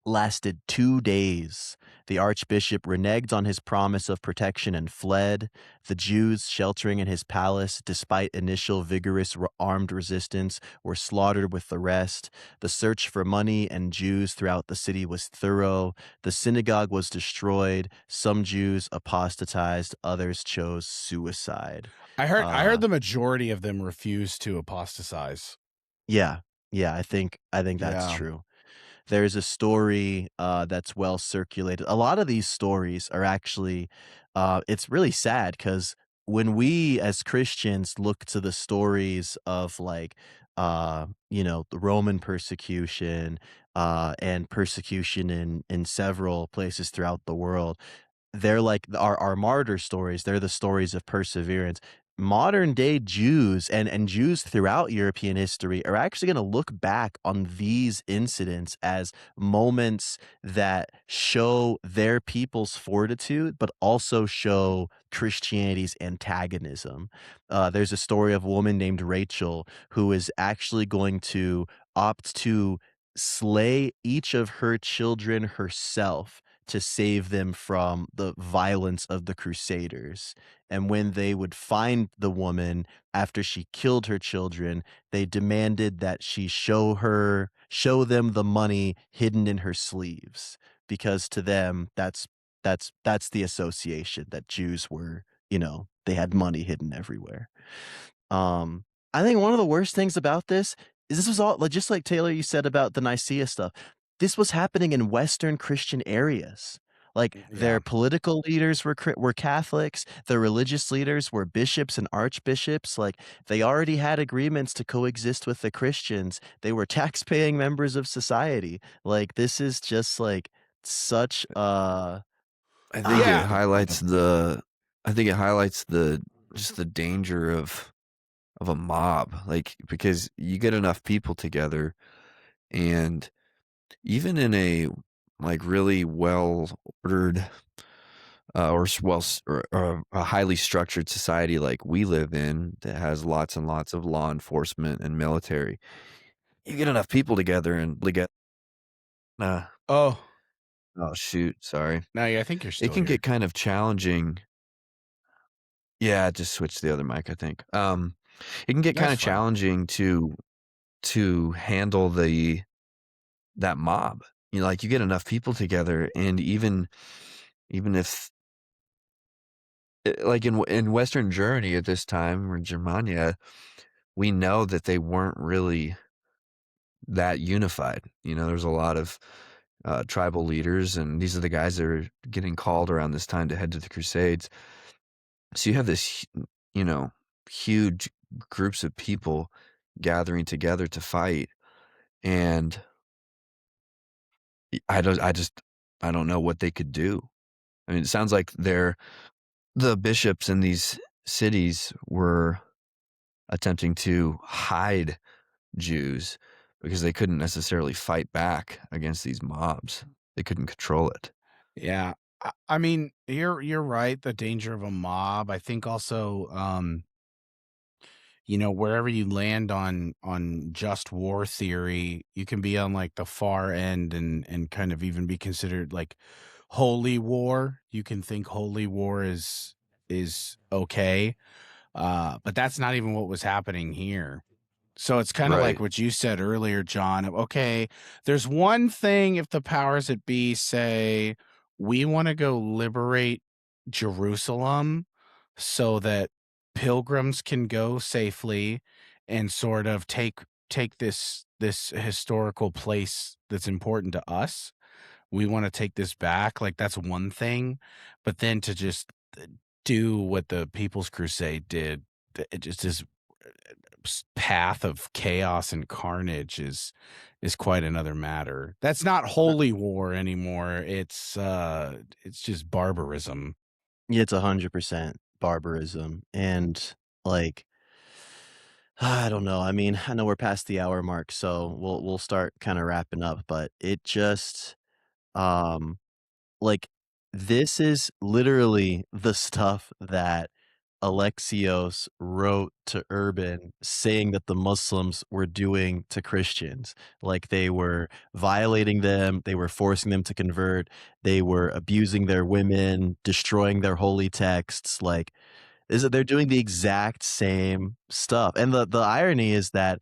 lasted 2 days. The archbishop reneged on his promise of protection and fled. The Jews sheltering in his palace, despite initial vigorous armed resistance, were slaughtered with the rest. The search for money and Jews throughout the city was thorough. The synagogue was destroyed. Some Jews apostatized. Others chose suicide. I heard the majority of them refused to apostatize. Yeah, I think that's Yeah. true. There's a story that's well circulated. A lot of these stories are actually, it's really sad because when we as Christians look to the stories of like, the Roman persecution and persecution in several places throughout the world, they're like our martyr stories. They're the stories of perseverance. Modern day Jews and Jews throughout European history are actually going to look back on these incidents as moments that show their people's fortitude, but also show Christianity's antagonism. There's a story of a woman named Rachel who is actually going to opt to slay each of her children herself to save them from the violence of the Crusaders. And when they would find the woman after she killed her children, they demanded that she show them the money hidden in her sleeves, because to them that's the association that Jews were, they had money hidden everywhere. I think one of the worst things about this was all like, just like Taylor, you said about the Nicaea stuff. This was happening in Western Christian areas. Like Yeah. their political leaders were Catholics, their religious leaders were bishops and archbishops. Like they already had agreements to coexist with the Christians. They were tax-paying members of society. Like this is just like such I think it Yeah. highlights the just the danger of a mob, like, because you get enough people together, and even in a like really well ordered or a highly structured society like we live in that has lots and lots of law enforcement and military, you get enough people together and they get uh Oh, oh shoot, sorry. no, yeah, I think you're It still can here. get kind of challenging. Yeah, I just switched to the other mic, I think. It can get kind That's of fine. challenging to handle that mob. Like you get enough people together, and even if like in Western Germany at this time, or in Germania, we know that they weren't really that unified. There's a lot of tribal leaders, and these are the guys that are getting called around this time to head to the Crusades. So you have this, you know, huge groups of people gathering together to fight, and I don't know what they could do. I mean, it sounds like the bishops in these cities were attempting to hide Jews because they couldn't necessarily fight back against these mobs. They couldn't control it. Yeah. I mean, you're right. The danger of a mob. I think also, wherever you land on just war theory, you can be on like the far end and kind of even be considered like holy war. You can think holy war is okay, but that's not even what was happening here. So it's kind of like Right. what you said earlier, John. Okay, there's one thing if the powers that be say we want to go liberate Jerusalem so that pilgrims can go safely and sort of take this historical place that's important to us. We want to take this back. Like that's one thing, but then to just do what the People's Crusade did, it just is path of chaos and carnage is quite another matter. That's not holy war anymore. It's just barbarism. Yeah, it's 100% barbarism, and, like, I don't know, I mean, I know we're past the hour mark, so we'll start kinda wrapping up, but it just, um like, this is literally the stuff that Alexios wrote to Urban saying that the Muslims were doing to Christians. Like, they were violating them, they were forcing them to convert, they were abusing their women, destroying their holy texts, like, is that they're doing the exact same stuff, and the irony is that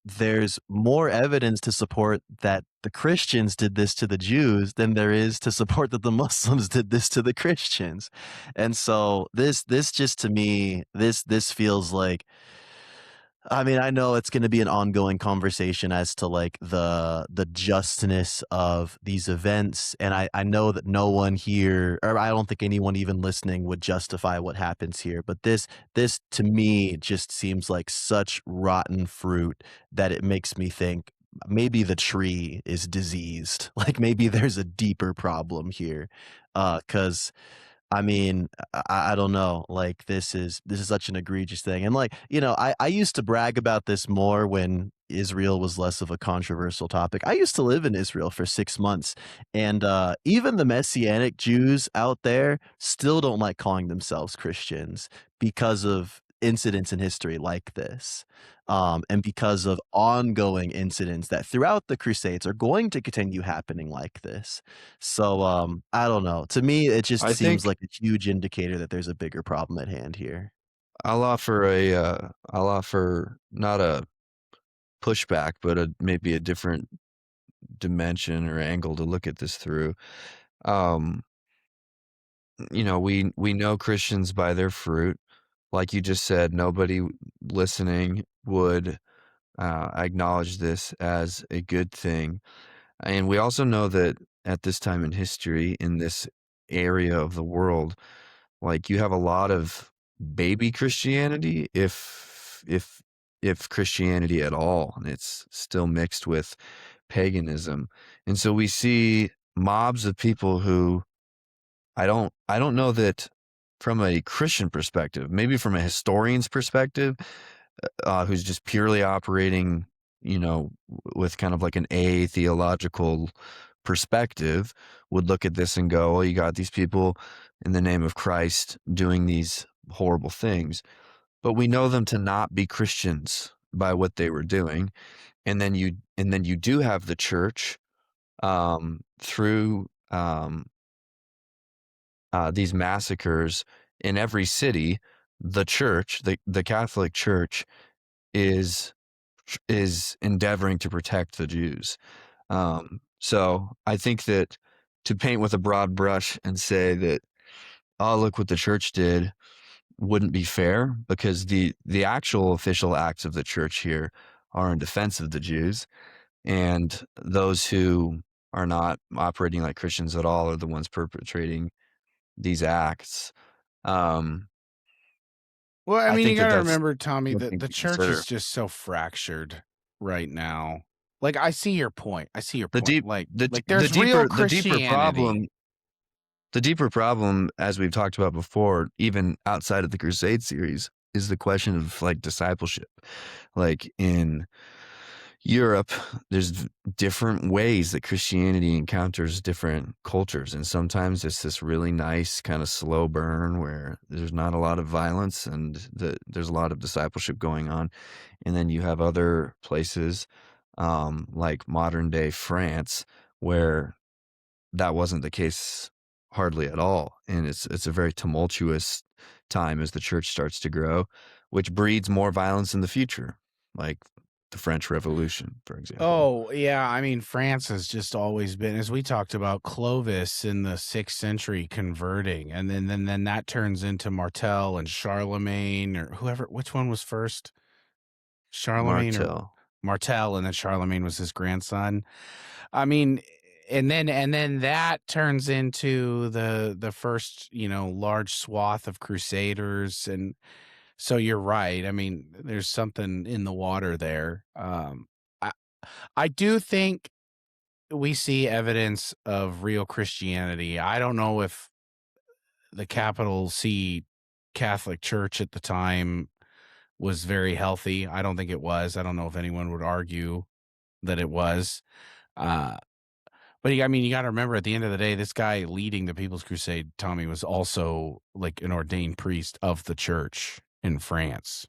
there's more evidence to support that the Christians did this to the Jews than there is to support that the Muslims did this to the Christians. And so this just to me, this feels like, I mean, I know it's gonna be an ongoing conversation as to, like, the justness of these events, and I know that no one here, or I don't think anyone even listening would justify what happens here, but this to me just seems like such rotten fruit that it makes me think maybe the tree is diseased. Like, maybe there's a deeper problem here, because I mean, I don't know, like, this is such an egregious thing, and, like, I used to brag about this more when Israel was less of a controversial topic. I used to live in Israel for 6 months, and, even the Messianic Jews out there still don't like calling themselves Christians because of incidents in history like this, and because of ongoing incidents that throughout the Crusades are going to continue happening like this. So, I don't know. To me, it just I seems think like a huge indicator that there's a bigger problem at hand here. I'll offer not a pushback, but maybe a different dimension or angle to look at this through. Um, we know Christians by their fruit. Like you just said, nobody listening would acknowledge this as a good thing. And we also know that at this time in history, in this area of the world, like you have a lot of baby Christianity, if Christianity at all, and it's still mixed with paganism. And so we see mobs of people who I don't know that from a Christian perspective, maybe from a historian's perspective, who's just purely operating, with kind of like an theological perspective, would look at this and go, well, you got these people in the name of Christ doing these horrible things, but we know them to not be Christians by what they were doing. And then you do have the church through these massacres in every city. The church, the Catholic Church, is endeavoring to protect the Jews. So I think that to paint with a broad brush and say that, oh, look what the church did, wouldn't be fair, because the actual official acts of the church here are in defense of the Jews, and those who are not operating like Christians at all are the ones perpetrating these acts. Um, Well, I I mean, you think that got to that's remember, Tommy, that something the to church is consider. just so fractured right now. Like, I see your point. I see your The point. deep Like, the d like the there's real deeper the deeper Christianity. problem the deeper problem, as we've talked about before, even outside of the Crusade series, is the question of like discipleship. Like Europe, there's different ways that Christianity encounters different cultures. And sometimes it's this really nice kind of slow burn where there's not a lot of violence and there's a lot of discipleship going on. And then you have other places like modern day France where that wasn't the case hardly at all. And it's a very tumultuous time as the church starts to grow, which breeds more violence in the future, like the French Revolution, for example. Oh, yeah. I mean, France has just always been, as we talked about, Clovis in the 6th century converting, and then that turns into Martel and Charlemagne, or whoever. Which one was first? Charlemagne or Martel. Martel, and then Charlemagne was his grandson. I mean, and then that turns into the first, large swath of Crusaders, and so you're right. I mean, there's something in the water there. I I do think we see evidence of real Christianity. I don't know if the capital C Catholic Church at the time was very healthy. I don't think it was. I don't know if anyone would argue that it was. Uh, but I mean, you got to remember at the end of the day, this guy leading the People's Crusade, Tommy, was also like an ordained priest of the church in France.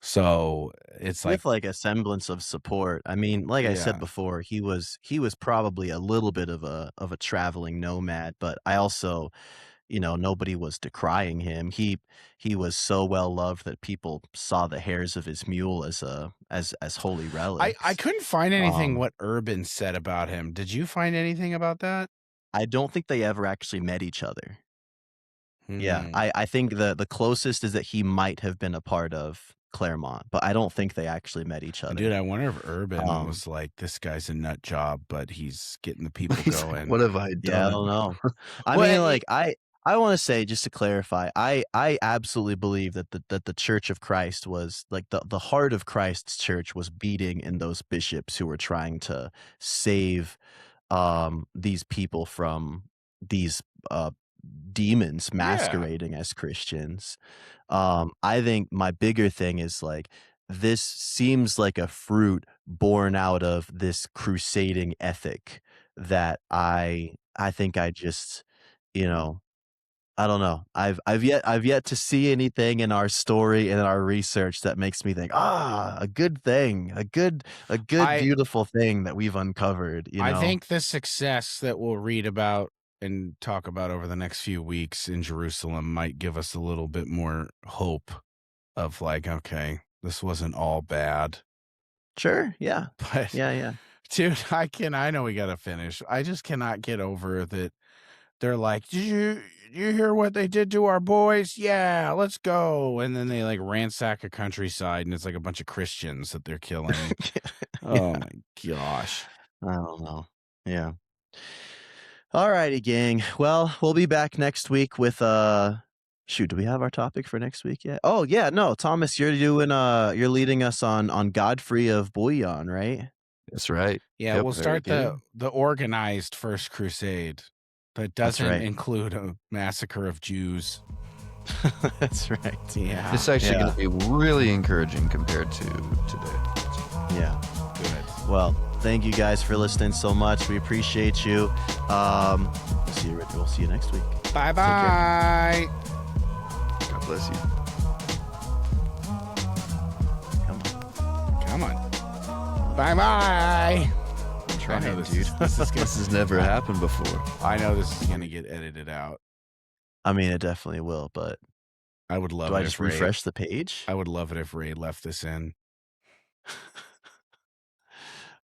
So it's like, With, like, a semblance of support. I mean, like I said yeah, before, he was probably a little bit of a traveling nomad, but I also, nobody was decrying him. He was so well loved that people saw the hairs of his mule as holy I relics. couldn't find anything Um, what Urban said about him. Did you find anything about that? I don't think they ever actually met each other. Yeah, Hmm. I think the closest is that he might have been a part of Claremont, but I don't think they actually met each Dude, other. I wonder if Urban Um, was like, this guy's a nut job, but he's getting the people He's like, going. what have I yeah, I done? don't know. I Well, mean, like, I wanna say, just to clarify, I absolutely believe that the Church of Christ was like, the heart of Christ's church was beating in those bishops who were trying to save, these people from these, demons yeah. masquerading as Christians. I think my bigger thing is, like, this seems like a fruit born out of this crusading ethic that I think I just, you know, I don't know. I've yet to see anything in our story and in our research that makes me think, a good thing, a good I beautiful thing that we've uncovered, you I know? think the success that we'll read about and talk about over the next few weeks in Jerusalem might give us a little bit more hope of like, okay, this wasn't all bad. Sure, yeah. But Yeah, yeah. dude, I know we gotta finish. I just cannot get over that they're like, did you hear what they did to our boys? Yeah, let's go. And then they like ransack a countryside and it's like a bunch of Christians that they're killing. Oh Yeah, my gosh. I don't know. Yeah. Alrighty, gang. Well, we'll be back next week with shoot, do we have our topic for next week yet? Oh yeah, no, Thomas, you're leading us on Godfrey of Bouillon, right? That's right. Yeah, Yep. we'll Very start good. the organized First Crusade that That's doesn't right. include a massacre of Jews. That's right. Yeah, It's actually going Yeah. to be really encouraging compared to today. Yeah. good. Well, thank you guys for listening so much. We appreciate you. We'll see you next week. Bye Take care. bye. God bless you. Come on. Come on. Bye bye. I'm trying, this dude. This is This has never happened before. I know this is gonna get edited out. I mean, it definitely will, but I would love do it I if just Ray. refresh the page? I would love it if Ray left this in.